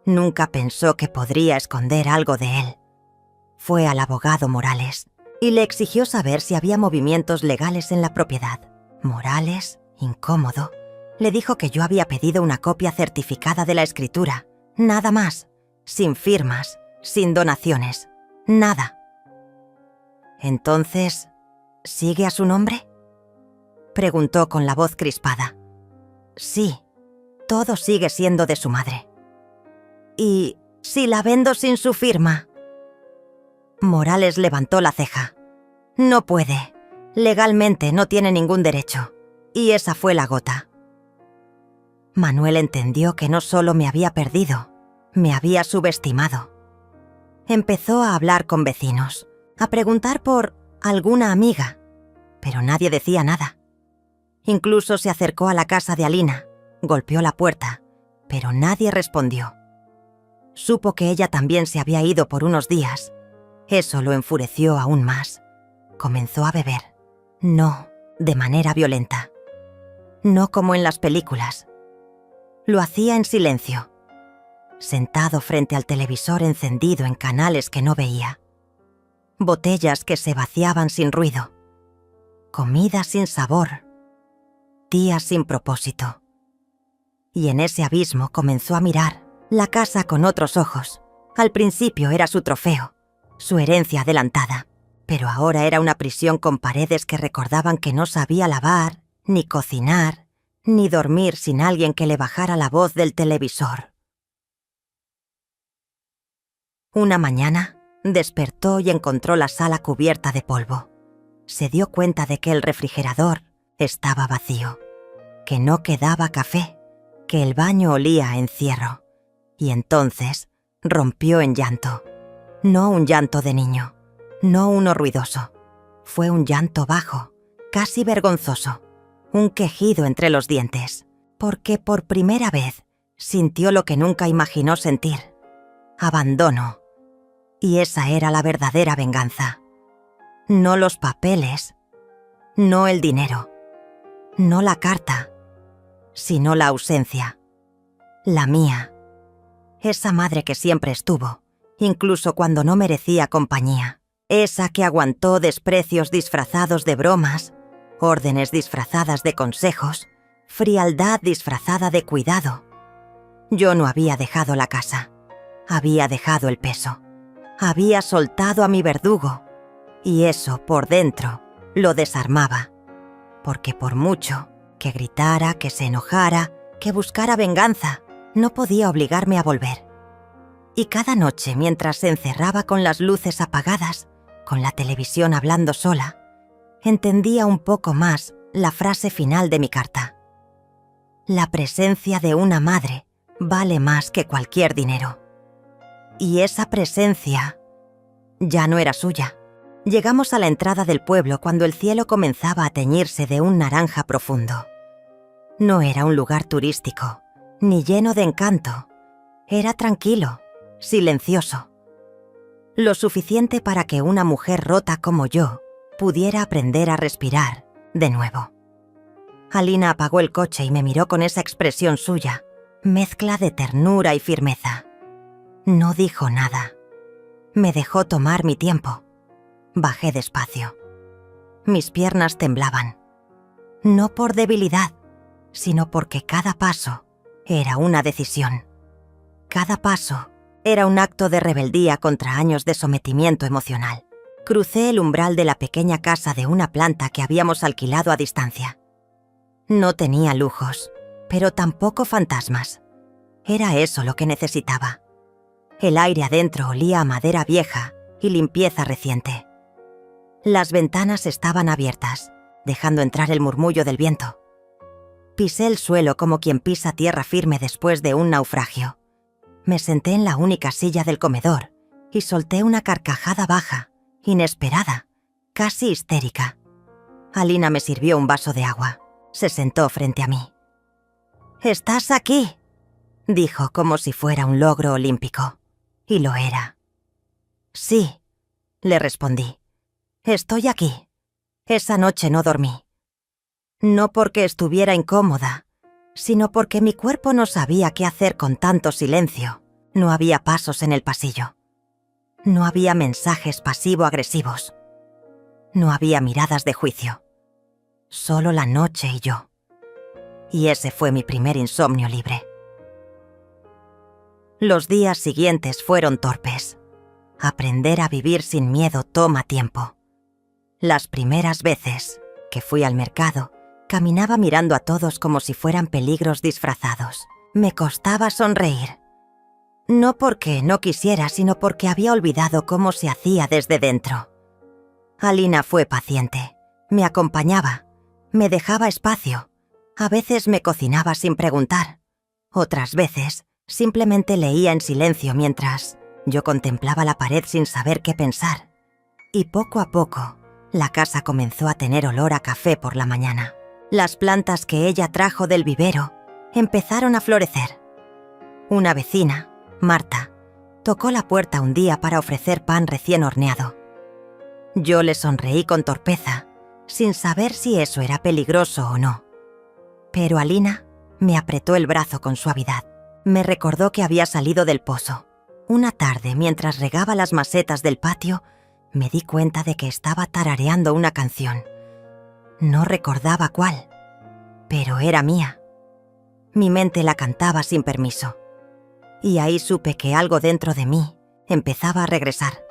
Nunca pensó que podría esconder algo de él. Fue al abogado Morales y le exigió saber si había movimientos legales en la propiedad. Morales, incómodo, le dijo que yo había pedido una copia certificada de la escritura, nada más, sin firmas, sin donaciones, nada. Entonces, ¿sigue a su nombre?, preguntó con la voz crispada. Sí, todo sigue siendo de su madre. ¿Y si la vendo sin su firma? Morales levantó la ceja. No puede. Legalmente no tiene ningún derecho. Y esa fue la gota. Manuel entendió que no solo me había perdido, me había subestimado. Empezó a hablar con vecinos, a preguntar por alguna amiga, pero nadie decía nada. Incluso se acercó a la casa de Alina, golpeó la puerta, pero nadie respondió. Supo que ella también se había ido por unos días. Eso lo enfureció aún más. Comenzó a beber. No de manera violenta. No como en las películas. Lo hacía en silencio, sentado frente al televisor encendido en canales que no veía. Botellas que se vaciaban sin ruido. Comida sin sabor. Días sin propósito. Y en ese abismo comenzó a mirar la casa con otros ojos. Al principio era su trofeo, su herencia adelantada, pero ahora era una prisión con paredes que recordaban que no sabía lavar, ni cocinar, ni dormir sin alguien que le bajara la voz del televisor. Una mañana, despertó y encontró la sala cubierta de polvo. Se dio cuenta de que el refrigerador estaba vacío, que no quedaba café, que el baño olía a encierro. Y entonces rompió en llanto. No un llanto de niño, no uno ruidoso. Fue un llanto bajo, casi vergonzoso. Un quejido entre los dientes, porque por primera vez sintió lo que nunca imaginó sentir. Abandono. Y esa era la verdadera venganza. No los papeles, no el dinero, no la carta, sino la ausencia. La mía. Esa madre que siempre estuvo, incluso cuando no merecía compañía. Esa que aguantó desprecios disfrazados de bromas, órdenes disfrazadas de consejos, frialdad disfrazada de cuidado. Yo no había dejado la casa, había dejado el peso, había soltado a mi verdugo, y eso por dentro lo desarmaba, porque por mucho que gritara, que se enojara, que buscara venganza, no podía obligarme a volver. Y cada noche, mientras se encerraba con las luces apagadas, con la televisión hablando sola, entendía un poco más la frase final de mi carta. La presencia de una madre vale más que cualquier dinero. Y esa presencia ya no era suya. Llegamos a la entrada del pueblo cuando el cielo comenzaba a teñirse de un naranja profundo. No era un lugar turístico, ni lleno de encanto. Era tranquilo, silencioso. Lo suficiente para que una mujer rota como yo pudiera aprender a respirar de nuevo. Alina apagó el coche y me miró con esa expresión suya, mezcla de ternura y firmeza. No dijo nada. Me dejó tomar mi tiempo. Bajé despacio. Mis piernas temblaban. No por debilidad, sino porque cada paso era una decisión. Cada paso Era un acto de rebeldía contra años de sometimiento emocional. Crucé el umbral de la pequeña casa de una planta que habíamos alquilado a distancia. No tenía lujos, pero tampoco fantasmas. Era eso lo que necesitaba. El aire adentro olía a madera vieja y limpieza reciente. Las ventanas estaban abiertas, dejando entrar el murmullo del viento. Pisé el suelo como quien pisa tierra firme después de un naufragio. Me senté en la única silla del comedor y solté una carcajada baja, inesperada, casi histérica. Alina me sirvió un vaso de agua. Se sentó frente a mí. «¿Estás aquí?», dijo como si fuera un logro olímpico. Y lo era. «Sí», le respondí. «Estoy aquí. Esa noche no dormí. No porque estuviera incómoda, sino porque mi cuerpo no sabía qué hacer con tanto silencio. No había pasos en el pasillo. No había mensajes pasivo-agresivos. No había miradas de juicio. Solo la noche y yo. Y ese fue mi primer insomnio libre. Los días siguientes fueron torpes. Aprender a vivir sin miedo toma tiempo. Las primeras veces que fui al mercado, caminaba mirando a todos como si fueran peligros disfrazados. Me costaba sonreír. No porque no quisiera, sino porque había olvidado cómo se hacía desde dentro. Alina fue paciente. Me acompañaba. Me dejaba espacio. A veces me cocinaba sin preguntar. Otras veces simplemente leía en silencio mientras yo contemplaba la pared sin saber qué pensar. Y poco a poco, la casa comenzó a tener olor a café por la mañana. Las plantas que ella trajo del vivero empezaron a florecer. Una vecina, Marta, tocó la puerta un día para ofrecer pan recién horneado. Yo le sonreí con torpeza, sin saber si eso era peligroso o no. Pero Alina me apretó el brazo con suavidad. Me recordó que había salido del pozo. Una tarde, mientras regaba las macetas del patio, me di cuenta de que estaba tarareando una canción. No recordaba cuál, pero era mía. Mi mente la cantaba sin permiso. Y ahí supe que algo dentro de mí empezaba a regresar.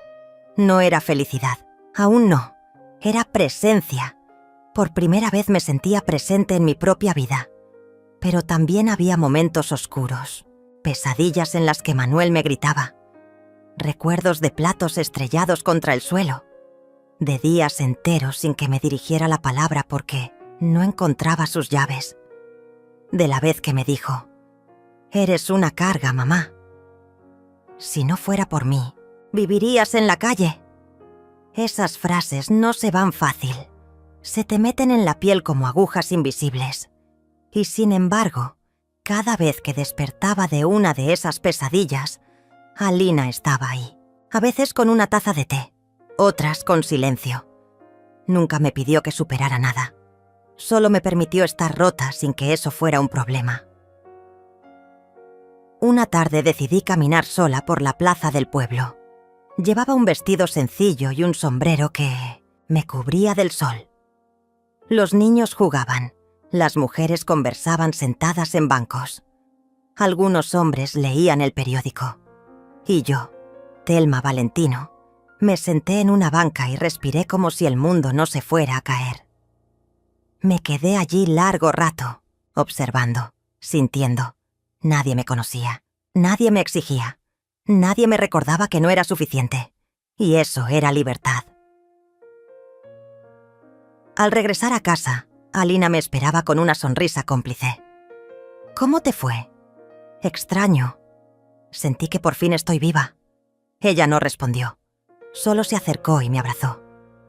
No era felicidad, aún no. Era presencia. Por primera vez me sentía presente en mi propia vida. Pero también había momentos oscuros, pesadillas en las que Manuel me gritaba. Recuerdos de platos estrellados contra el suelo. De días enteros sin que me dirigiera la palabra porque no encontraba sus llaves. De la vez que me dijo: «Eres una carga, mamá. Si no fuera por mí, vivirías en la calle». Esas frases no se van fácil. Se te meten en la piel como agujas invisibles. Y sin embargo, cada vez que despertaba de una de esas pesadillas, Alina estaba ahí. A veces con una taza de té, otras con silencio. Nunca me pidió que superara nada. Solo me permitió estar rota sin que eso fuera un problema. Una tarde decidí caminar sola por la plaza del pueblo. Llevaba un vestido sencillo y un sombrero que me cubría del sol. Los niños jugaban, las mujeres conversaban sentadas en bancos. Algunos hombres leían el periódico. Y yo, Thelma Valentino, me senté en una banca y respiré como si el mundo no se fuera a caer. Me quedé allí largo rato, observando, sintiendo. Nadie me conocía, nadie me exigía, nadie me recordaba que no era suficiente. Y eso era libertad. Al regresar a casa, Alina me esperaba con una sonrisa cómplice. «¿Cómo te fue?» «Extraño. Sentí que por fin estoy viva». Ella no respondió. Solo se acercó y me abrazó.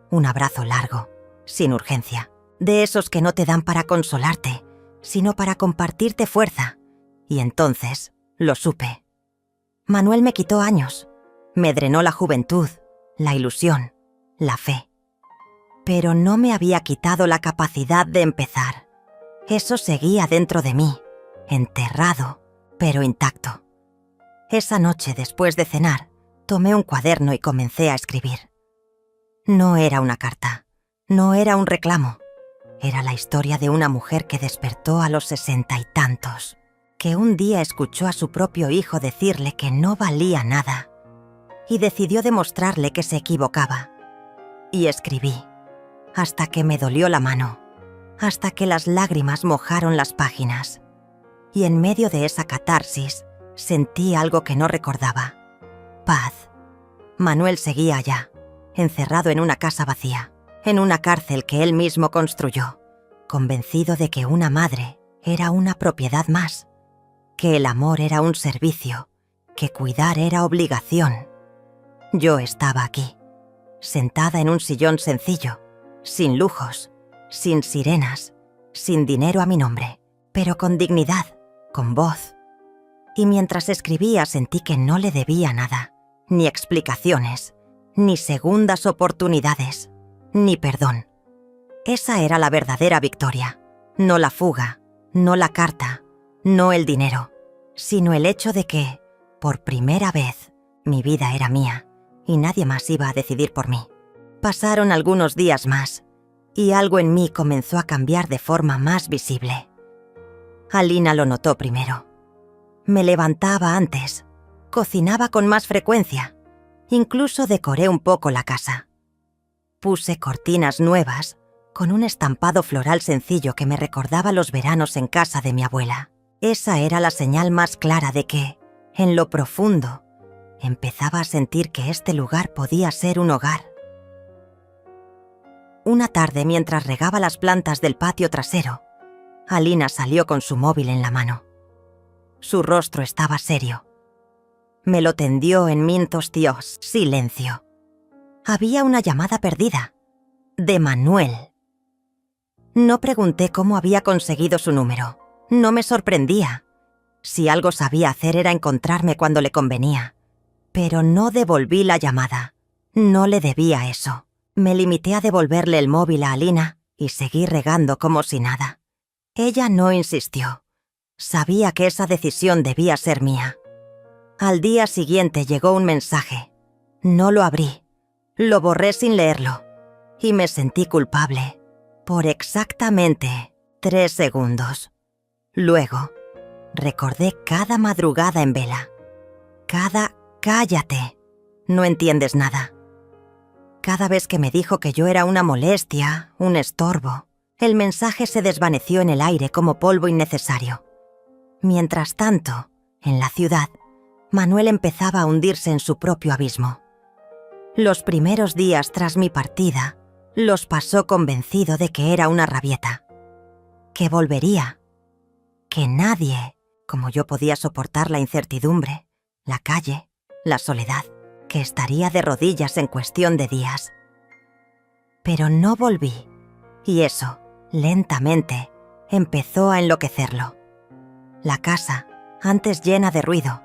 Un abrazo largo, sin urgencia. De esos que no te dan para consolarte, sino para compartirte fuerza. Y entonces lo supe. Manuel me quitó años. Me drenó la juventud, la ilusión, la fe. Pero no me había quitado la capacidad de empezar. Eso seguía dentro de mí, enterrado, pero intacto. Esa noche, después de cenar, tomé un cuaderno y comencé a escribir. No era una carta, no era un reclamo. Era la historia de una mujer que despertó a los 60 y tantos. que un día escuchó a su propio hijo decirle que no valía nada y decidió demostrarle que se equivocaba. Y escribí, hasta que me dolió la mano, hasta que las lágrimas mojaron las páginas. Y en medio de esa catarsis sentí algo que no recordaba. Paz. Manuel seguía allá, encerrado en una casa vacía, en una cárcel que él mismo construyó, convencido de que una madre era una propiedad más, que el amor era un servicio, que cuidar era obligación. Yo estaba aquí, sentada en un sillón sencillo, sin lujos, sin sirenas, sin dinero a mi nombre, pero con dignidad, con voz. Y mientras escribía sentí que no le debía nada, ni explicaciones, ni segundas oportunidades, ni perdón. Esa era la verdadera victoria, no la fuga, no la carta, no el dinero, sino el hecho de que, por primera vez, mi vida era mía y nadie más iba a decidir por mí. Pasaron algunos días más y algo en mí comenzó a cambiar de forma más visible. Alina lo notó primero. Me levantaba antes, cocinaba con más frecuencia, incluso decoré un poco la casa. Puse cortinas nuevas con un estampado floral sencillo que me recordaba los veranos en casa de mi abuela. Esa era la señal más clara de que, en lo profundo, empezaba a sentir que este lugar podía ser un hogar. Una tarde, mientras regaba las plantas del patio trasero, Alina salió con su móvil en la mano. Su rostro estaba serio. Me lo tendió en Mintos Dios, silencio. Había una llamada perdida, de Manuel. No pregunté cómo había conseguido su número. No me sorprendía. Si algo sabía hacer era encontrarme cuando le convenía. Pero no devolví la llamada. No le debía eso. Me limité a devolverle el móvil a Alina y seguí regando como si nada. Ella no insistió. Sabía que esa decisión debía ser mía. Al día siguiente llegó un mensaje. No lo abrí. Lo borré sin leerlo. Y me sentí culpable. Por exactamente 3 segundos. Luego, recordé cada madrugada en vela. Cada cállate. No entiendes nada. Cada vez que me dijo que yo era una molestia, un estorbo, el mensaje se desvaneció en el aire como polvo innecesario. Mientras tanto, en la ciudad, Manuel empezaba a hundirse en su propio abismo. Los primeros días tras mi partida, los pasó convencido de que era una rabieta. Que volvería. Que nadie, como yo, podía soportar la incertidumbre, la calle, la soledad, que estaría de rodillas en cuestión de días. Pero no volví, y eso, lentamente, empezó a enloquecerlo. La casa, antes llena de ruido,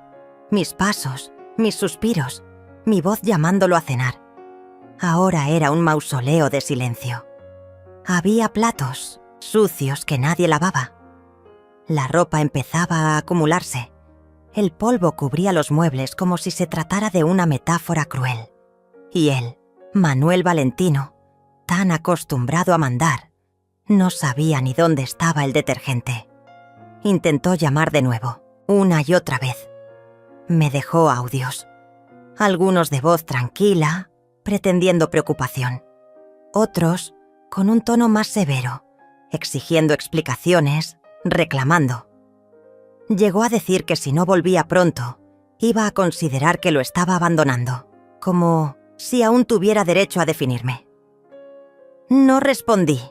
mis pasos, mis suspiros, mi voz llamándolo a cenar, ahora era un mausoleo de silencio. Había platos sucios que nadie lavaba. La ropa empezaba a acumularse. El polvo cubría los muebles como si se tratara de una metáfora cruel. Y él, Manuel Valentino, tan acostumbrado a mandar, no sabía ni dónde estaba el detergente. Intentó llamar de nuevo, una y otra vez. Me dejó audios. Algunos de voz tranquila, pretendiendo preocupación. Otros con un tono más severo, exigiendo explicaciones, reclamando. Llegó a decir que si no volvía pronto, iba a considerar que lo estaba abandonando, como si aún tuviera derecho a definirme. No respondí.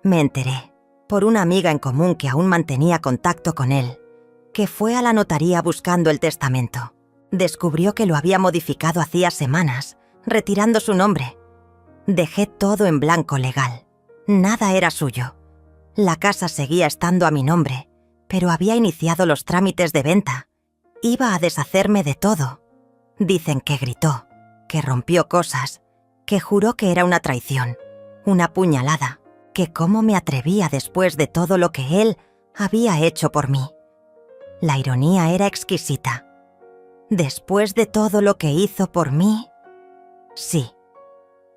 Me enteré, por una amiga en común que aún mantenía contacto con él, que fue a la notaría buscando el testamento. Descubrió que lo había modificado hacía semanas, retirando su nombre. Dejé todo en blanco legal. Nada era suyo. La casa seguía estando a mi nombre, pero había iniciado los trámites de venta. Iba a deshacerme de todo. Dicen que gritó, que rompió cosas, que juró que era una traición, una puñalada, que cómo me atrevía después de todo lo que él había hecho por mí. La ironía era exquisita. Después de todo lo que hizo por mí, sí.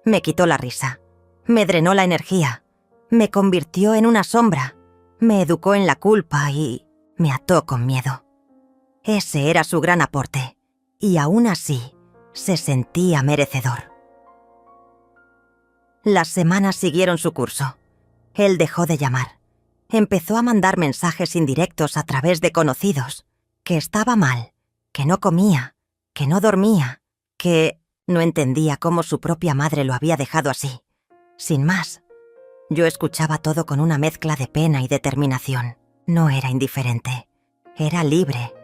Me quitó la risa, me drenó la energía, me convirtió en una sombra, me educó en la culpa y Me ató con miedo. Ese era su gran aporte, y aún así se sentía merecedor. Las semanas siguieron su curso. Él dejó de llamar. Empezó a mandar mensajes indirectos a través de conocidos, que estaba mal, que no comía, que no dormía, que no entendía cómo su propia madre lo había dejado así, sin más. Yo escuchaba todo con una mezcla de pena y determinación. No era indiferente, era libre.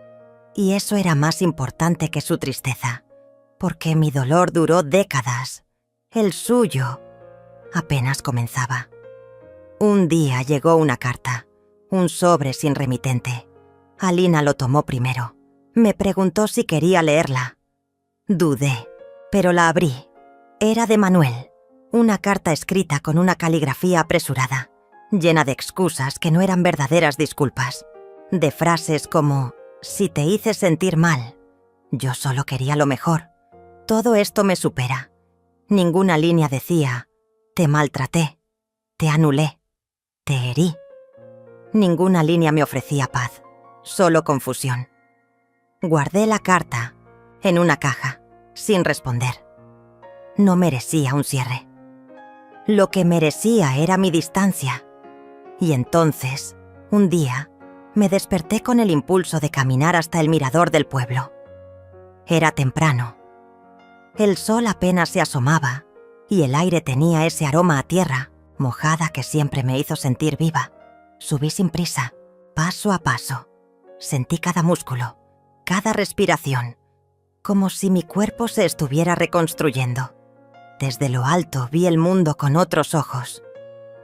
Y eso era más importante que su tristeza, porque mi dolor duró décadas. El suyo apenas comenzaba. Un día llegó una carta, un sobre sin remitente. Alina lo tomó primero. Me preguntó si quería leerla. Dudé, pero la abrí. Era de Manuel, una carta escrita con una caligrafía apresurada, llena de excusas que no eran verdaderas disculpas, de frases como «si te hice sentir mal, yo solo quería lo mejor, todo esto me supera». Ninguna línea decía «te maltraté, te anulé, te herí». Ninguna línea me ofrecía paz, solo confusión. Guardé la carta en una caja, sin responder. No merecía un cierre. Lo que merecía era mi distancia. Y entonces, un día, me desperté con el impulso de caminar hasta el mirador del pueblo. Era temprano. El sol apenas se asomaba y el aire tenía ese aroma a tierra mojada que siempre me hizo sentir viva. Subí sin prisa, paso a paso. Sentí cada músculo, cada respiración, como si mi cuerpo se estuviera reconstruyendo. Desde lo alto vi el mundo con otros ojos.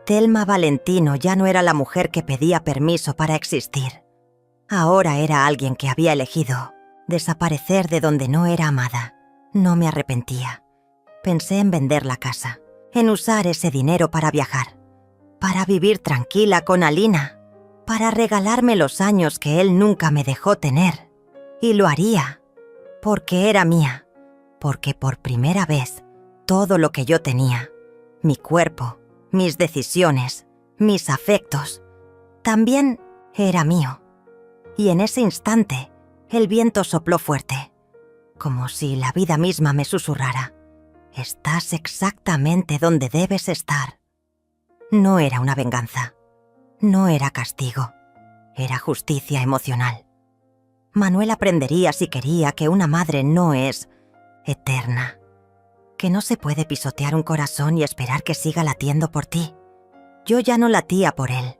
Thelma Valentino ya no era la mujer que pedía permiso para existir. Ahora era alguien que había elegido desaparecer de donde no era amada. No me arrepentía. Pensé en vender la casa, en usar ese dinero para viajar, para vivir tranquila con Alina, para regalarme los años que él nunca me dejó tener. Y lo haría, porque era mía, porque por primera vez todo lo que yo tenía, mi cuerpo, mis decisiones, mis afectos, también era mío. Y en ese instante, el viento sopló fuerte, como si la vida misma me susurrara: «Estás exactamente donde debes estar». No era una venganza, no era castigo, era justicia emocional. Manuel aprendería si quería que una madre no es eterna, que no se puede pisotear un corazón y esperar que siga latiendo por ti. Yo ya no latía por él,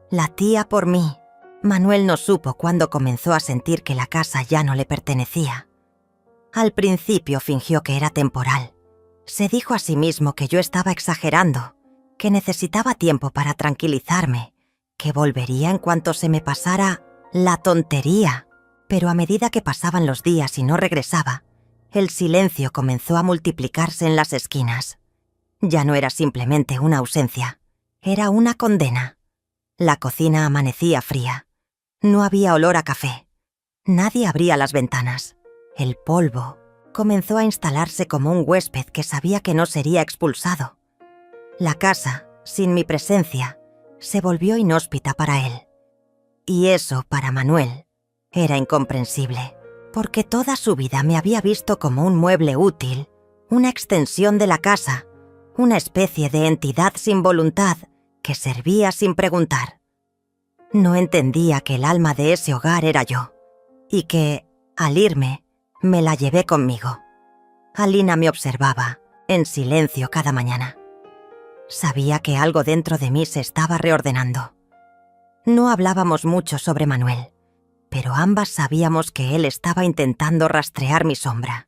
latía por mí. Manuel no supo cuándo comenzó a sentir que la casa ya no le pertenecía. Al principio fingió que era temporal. Se dijo a sí mismo que yo estaba exagerando, que necesitaba tiempo para tranquilizarme, que volvería en cuanto se me pasara la tontería. Pero a medida que pasaban los días y no regresaba, el silencio comenzó a multiplicarse en las esquinas. Ya no era simplemente una ausencia, era una condena. La cocina amanecía fría. No había olor a café. Nadie abría las ventanas. El polvo comenzó a instalarse como un huésped que sabía que no sería expulsado. La casa, sin mi presencia, se volvió inhóspita para él. Y eso, para Manuel, era incomprensible, porque toda su vida me había visto como un mueble útil, una extensión de la casa, una especie de entidad sin voluntad que servía sin preguntar. No entendía que el alma de ese hogar era yo, y que, al irme, me la llevé conmigo. Alina me observaba, en silencio cada mañana. Sabía que algo dentro de mí se estaba reordenando. No hablábamos mucho sobre Manuel, pero ambas sabíamos que él estaba intentando rastrear mi sombra.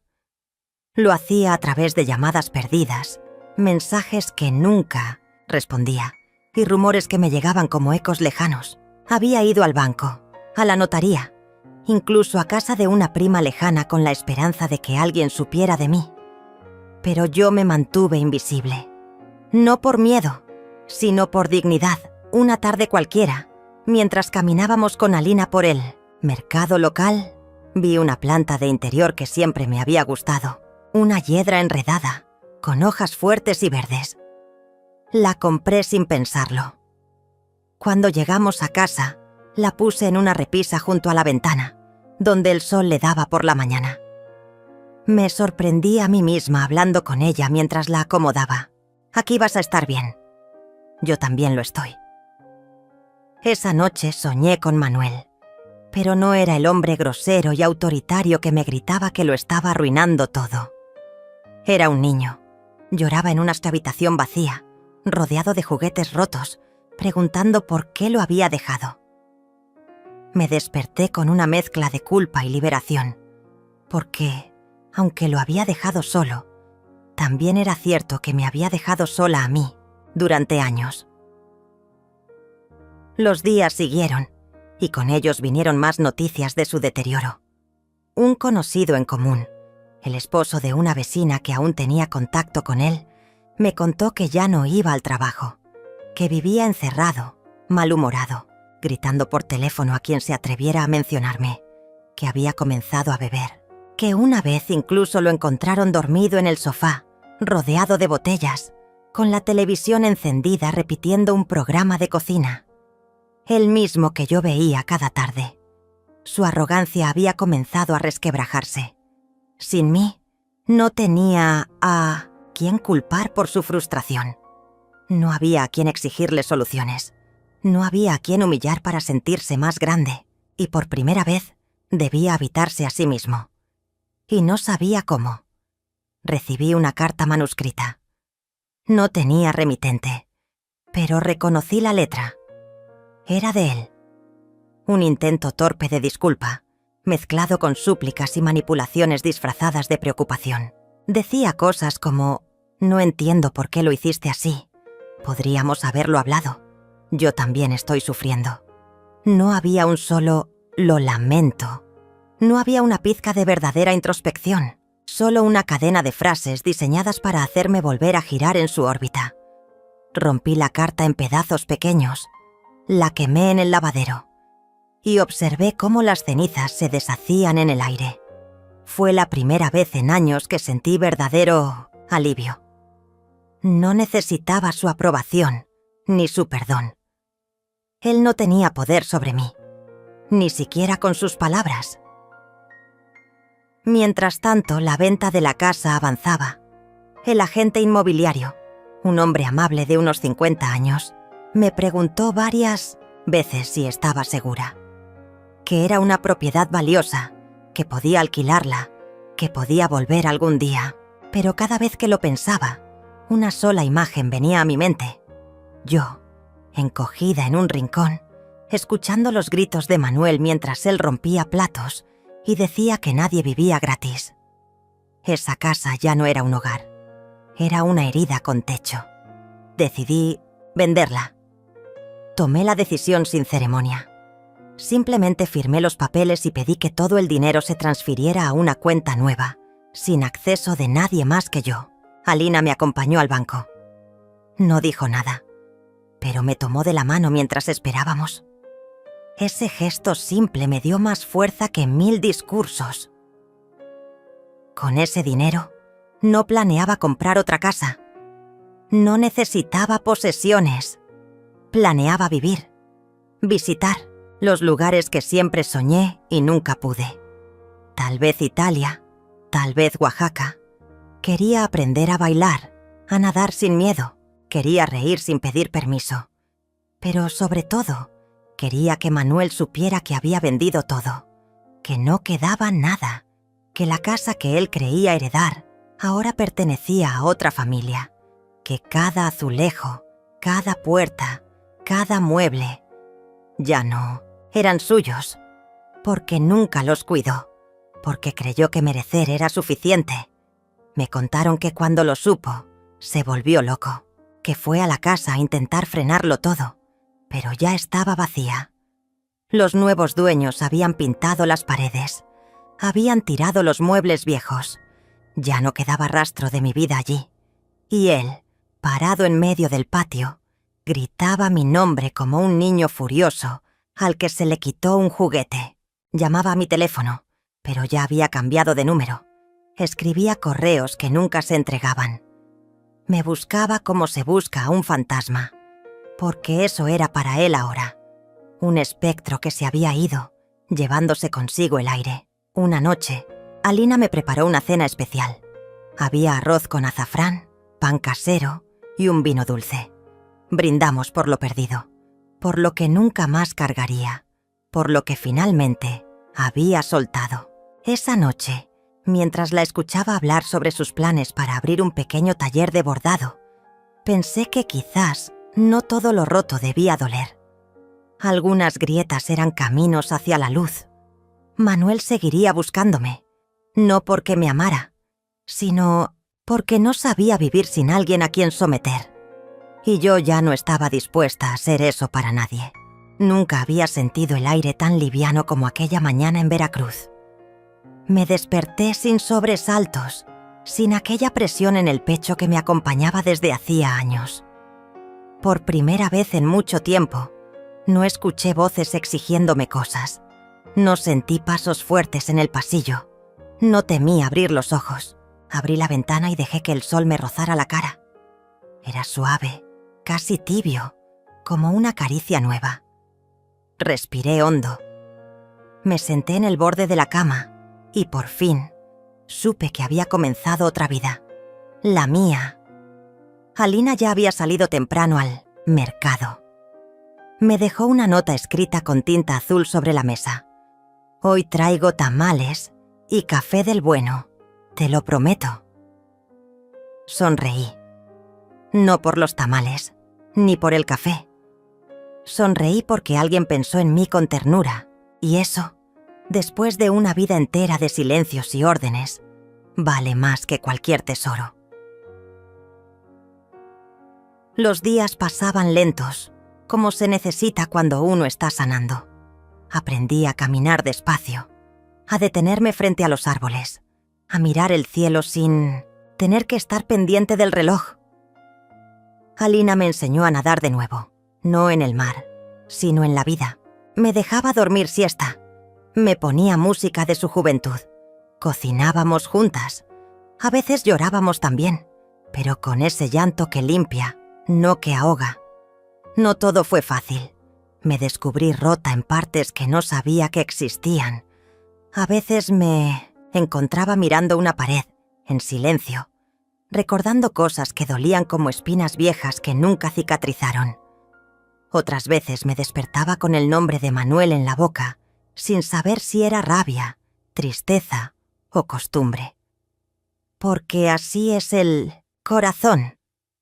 Lo hacía a través de llamadas perdidas, mensajes que nunca respondía, y rumores que me llegaban como ecos lejanos. Había ido al banco, a la notaría, incluso a casa de una prima lejana con la esperanza de que alguien supiera de mí. Pero yo me mantuve invisible. No por miedo, sino por dignidad. Una tarde cualquiera, mientras caminábamos con Alina por el mercado local, vi una planta de interior que siempre me había gustado, una hiedra enredada, con hojas fuertes y verdes. La compré sin pensarlo. Cuando llegamos a casa, La puse en una repisa junto a la ventana, donde el sol le daba por la mañana. Me sorprendí a mí misma hablando con ella mientras la acomodaba. «Aquí vas a estar bien». Yo también lo estoy. Esa noche soñé con Manuel, pero no era el hombre grosero y autoritario que me gritaba que lo estaba arruinando todo. Era un niño. Lloraba en una habitación vacía, rodeado de juguetes rotos, preguntando por qué lo había dejado. Me desperté con una mezcla de culpa y liberación, porque, aunque lo había dejado solo, también era cierto que me había dejado sola a mí durante años. Los días siguieron, y con ellos vinieron más noticias de su deterioro. Un conocido en común, el esposo de una vecina que aún tenía contacto con él, me contó que ya no iba al trabajo, que vivía encerrado, malhumorado, gritando por teléfono a quien se atreviera a mencionarme, que había comenzado a beber, que una vez incluso lo encontraron dormido en el sofá, rodeado de botellas, con la televisión encendida repitiendo un programa de cocina. El mismo que yo veía cada tarde. Su arrogancia había comenzado a resquebrajarse. Sin mí, no tenía a quién culpar por su frustración. No había a quien exigirle soluciones. No había a quien humillar para sentirse más grande, y por primera vez debía habitarse a sí mismo. Y no sabía cómo. Recibí una carta manuscrita. No tenía remitente, pero reconocí la letra. Era de él. Un intento torpe de disculpa, mezclado con súplicas y manipulaciones disfrazadas de preocupación. Decía cosas como: «No entiendo por qué lo hiciste así. Podríamos haberlo hablado. Yo también estoy sufriendo». No había un solo «lo lamento». No había una pizca de verdadera introspección, solo una cadena de frases diseñadas para hacerme volver a girar en su órbita. Rompí la carta en pedazos pequeños, la quemé en el lavadero y observé cómo las cenizas se deshacían en el aire. Fue la primera vez en años que sentí verdadero alivio. No necesitaba su aprobación ni su perdón. Él no tenía poder sobre mí, ni siquiera con sus palabras. Mientras tanto, la venta de la casa avanzaba. El agente inmobiliario, un hombre amable de unos 50 años, me preguntó varias veces si estaba segura. Que era una propiedad valiosa, que podía alquilarla, que podía volver algún día. Pero cada vez que lo pensaba, una sola imagen venía a mi mente. Yo, encogida en un rincón, escuchando los gritos de Manuel mientras él rompía platos y decía que nadie vivía gratis. Esa casa ya no era un hogar. Era una herida con techo. Decidí venderla. Tomé la decisión sin ceremonia. Simplemente firmé los papeles y pedí que todo el dinero se transfiriera a una cuenta nueva, sin acceso de nadie más que yo. Alina me acompañó al banco. No dijo nada, pero me tomó de la mano mientras esperábamos. Ese gesto simple me dio más fuerza que 1000 discursos. Con ese dinero, no planeaba comprar otra casa. No necesitaba posesiones. Planeaba vivir, visitar los lugares que siempre soñé y nunca pude. Tal vez Italia, tal vez Oaxaca. Quería aprender a bailar, a nadar sin miedo. Quería reír sin pedir permiso. Pero sobre todo, quería que Manuel supiera que había vendido todo, que no quedaba nada, que la casa que él creía heredar ahora pertenecía a otra familia, que cada azulejo, cada puerta, cada mueble, ya no eran suyos, porque nunca los cuidó, porque creyó que merecer era suficiente. Me contaron que cuando lo supo, se volvió loco, que fue a la casa a intentar frenarlo todo, pero ya estaba vacía. Los nuevos dueños habían pintado las paredes, habían tirado los muebles viejos. Ya no quedaba rastro de mi vida allí. Y él, parado en medio del patio, gritaba mi nombre como un niño furioso al que se le quitó un juguete. Llamaba a mi teléfono, pero ya había cambiado de número. Escribía correos que nunca se entregaban. Me buscaba como se busca a un fantasma, porque eso era para él ahora. un espectro que se había ido, llevándose consigo el aire. Una noche, Alina me preparó una cena especial. Había arroz con azafrán, pan casero y un vino dulce. Brindamos por lo perdido, por lo que nunca más cargaría, por lo que finalmente había soltado. Esa noche, mientras la escuchaba hablar sobre sus planes para abrir un pequeño taller de bordado, pensé que quizás no todo lo roto debía doler. Algunas grietas eran caminos hacia la luz. Manuel seguiría buscándome, no porque me amara, sino porque no sabía vivir sin alguien a quien someter. Y yo ya no estaba dispuesta a ser eso para nadie. Nunca había sentido el aire tan liviano como aquella mañana en Veracruz. Me desperté sin sobresaltos, sin aquella presión en el pecho que me acompañaba desde hacía años. Por primera vez en mucho tiempo, no escuché voces exigiéndome cosas. No sentí pasos fuertes en el pasillo. No temí abrir los ojos. Abrí la ventana y dejé que el sol me rozara la cara. Era suave, casi tibio, como una caricia nueva. Respiré hondo. Me senté en el borde de la cama y por fin supe que había comenzado otra vida. La mía. Alina ya había salido temprano al mercado. Me dejó una nota escrita con tinta azul sobre la mesa. Hoy traigo tamales y café del bueno, te lo prometo. Sonreí. No por los tamales, ni por el café. Sonreí porque alguien pensó en mí con ternura, y eso, después de una vida entera de silencios y órdenes, vale más que cualquier tesoro. Los días pasaban lentos, como se necesita cuando uno está sanando. Aprendí a caminar despacio, a detenerme frente a los árboles, a mirar el cielo sin tener que estar pendiente del reloj. Alina me enseñó a nadar de nuevo, no en el mar, sino en la vida. Me dejaba dormir siesta, me ponía música de su juventud, cocinábamos juntas, a veces llorábamos también, pero con ese llanto que limpia, no que ahoga. No todo fue fácil. Me descubrí rota en partes que no sabía que existían. A veces me encontraba mirando una pared, en silencio, recordando cosas que dolían como espinas viejas que nunca cicatrizaron. Otras veces me despertaba con el nombre de Manuel en la boca, sin saber si era rabia, tristeza o costumbre. Porque así es el corazón.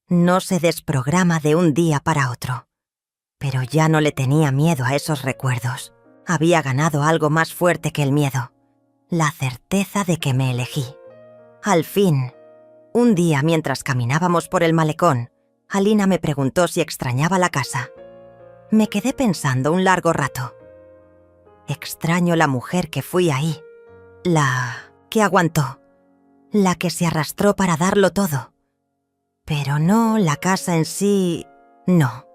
No se desprograma de un día para otro. Pero ya no le tenía miedo a esos recuerdos. Había ganado algo más fuerte que el miedo, la certeza de que me elegí. Al fin, un día mientras caminábamos por el malecón, Alina me preguntó si extrañaba la casa. Me quedé pensando un largo rato. Extraño la mujer que fui ahí, la que aguantó, la que se arrastró para darlo todo. Pero no la casa en sí, no.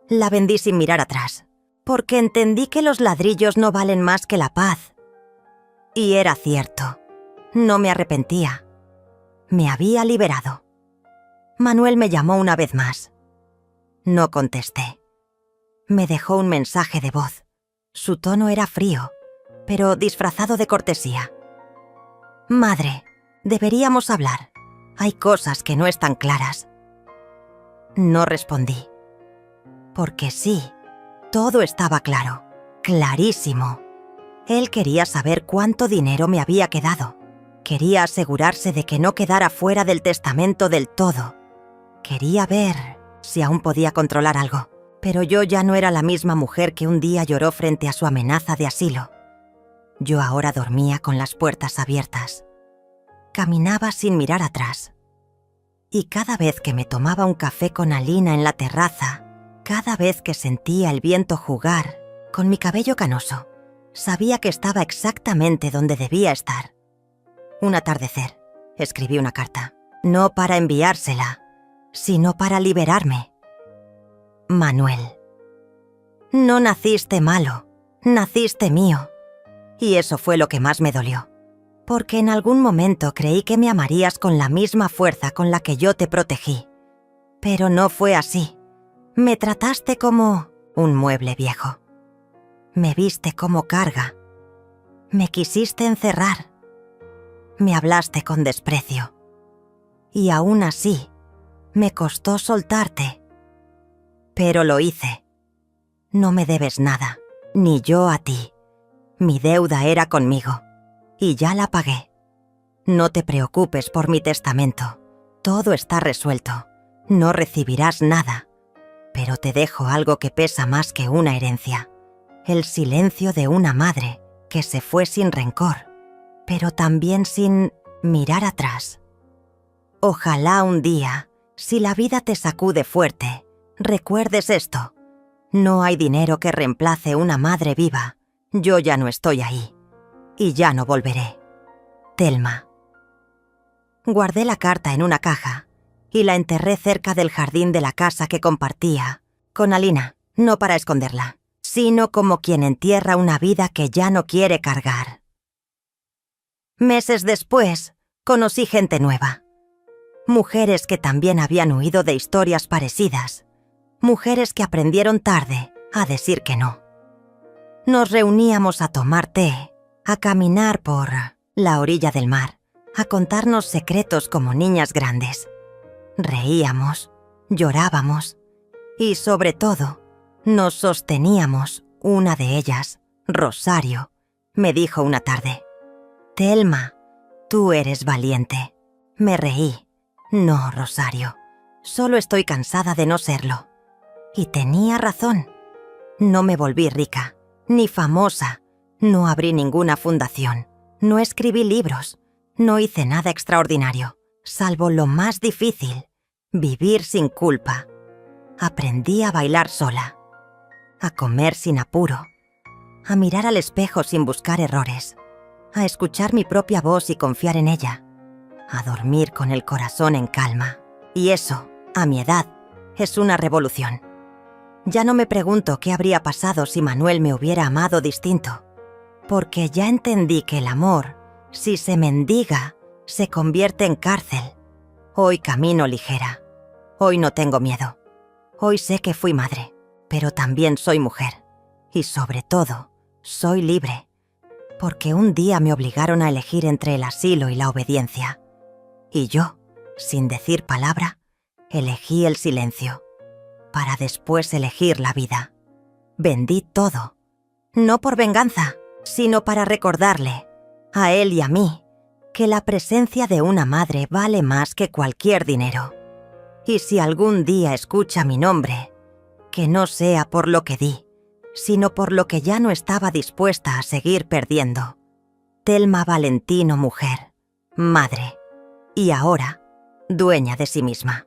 La vendí sin mirar atrás, porque entendí que los ladrillos no valen más que la paz. Y era cierto, no me arrepentía. Me había liberado. Manuel me llamó una vez más. No contesté. Me dejó un mensaje de voz. Su tono era frío, pero disfrazado de cortesía. Madre, deberíamos hablar. Hay cosas que no están claras. No respondí. Porque sí, todo estaba claro, clarísimo. Él quería saber cuánto dinero me había quedado. Quería asegurarse de que no quedara fuera del testamento del todo. Quería ver si aún podía controlar algo. Pero yo ya no era la misma mujer que un día lloró frente a su amenaza de asilo. Yo ahora dormía con las puertas abiertas. Caminaba sin mirar atrás. Y cada vez que me tomaba un café con Alina en la terraza, cada vez que sentía el viento jugar con mi cabello canoso, sabía que estaba exactamente donde debía estar. Un atardecer, escribí una carta, no para enviársela, sino para liberarme. Manuel. No naciste malo, naciste mío. Y eso fue lo que más me dolió, porque en algún momento creí que me amarías con la misma fuerza con la que yo te protegí. Pero no fue así. Me trataste como un mueble viejo. Me viste como carga. Me quisiste encerrar. Me hablaste con desprecio. Y aún así, me costó soltarte. Pero lo hice. No me debes nada, ni yo a ti. Mi deuda era conmigo, y ya la pagué. No te preocupes por mi testamento. Todo está resuelto. No recibirás nada. Pero te dejo algo que pesa más que una herencia. El silencio de una madre que se fue sin rencor, pero también sin mirar atrás. Ojalá un día, si la vida te sacude fuerte, recuerdes esto. No hay dinero que reemplace una madre viva. Yo ya no estoy ahí. Y ya no volveré. Thelma. Guardé la carta en una caja y la enterré cerca del jardín de la casa que compartía con Alina, no para esconderla, sino como quien entierra una vida que ya no quiere cargar. Meses después, conocí gente nueva. Mujeres que también habían huido de historias parecidas. Mujeres que aprendieron tarde a decir que no. Nos reuníamos a tomar té, a caminar por la orilla del mar, a contarnos secretos como niñas grandes. Reíamos, llorábamos y, sobre todo, nos sosteníamos. Una de ellas, Rosario, me dijo una tarde: «Thelma, tú eres valiente». Me reí. «No, Rosario, solo estoy cansada de no serlo». Y tenía razón. No me volví rica, ni famosa, no abrí ninguna fundación, no escribí libros, no hice nada extraordinario, salvo lo más difícil, vivir sin culpa. Aprendí a bailar sola, a comer sin apuro, a mirar al espejo sin buscar errores, a escuchar mi propia voz y confiar en ella, a dormir con el corazón en calma. Y eso, a mi edad, es una revolución. Ya no me pregunto qué habría pasado si Manuel me hubiera amado distinto, porque ya entendí que el amor, si se mendiga, se convierte en cárcel. Hoy camino ligera. Hoy no tengo miedo. Hoy sé que fui madre, pero también soy mujer. Y sobre todo, soy libre, porque un día me obligaron a elegir entre el asilo y la obediencia. Y yo, sin decir palabra, elegí el silencio, para después elegir la vida. Vendí todo, no por venganza, sino para recordarle, a él y a mí, que la presencia de una madre vale más que cualquier dinero. Y si algún día escucha mi nombre, que no sea por lo que di, sino por lo que ya no estaba dispuesta a seguir perdiendo. Thelma Valentino, mujer, madre, y ahora, dueña de sí misma.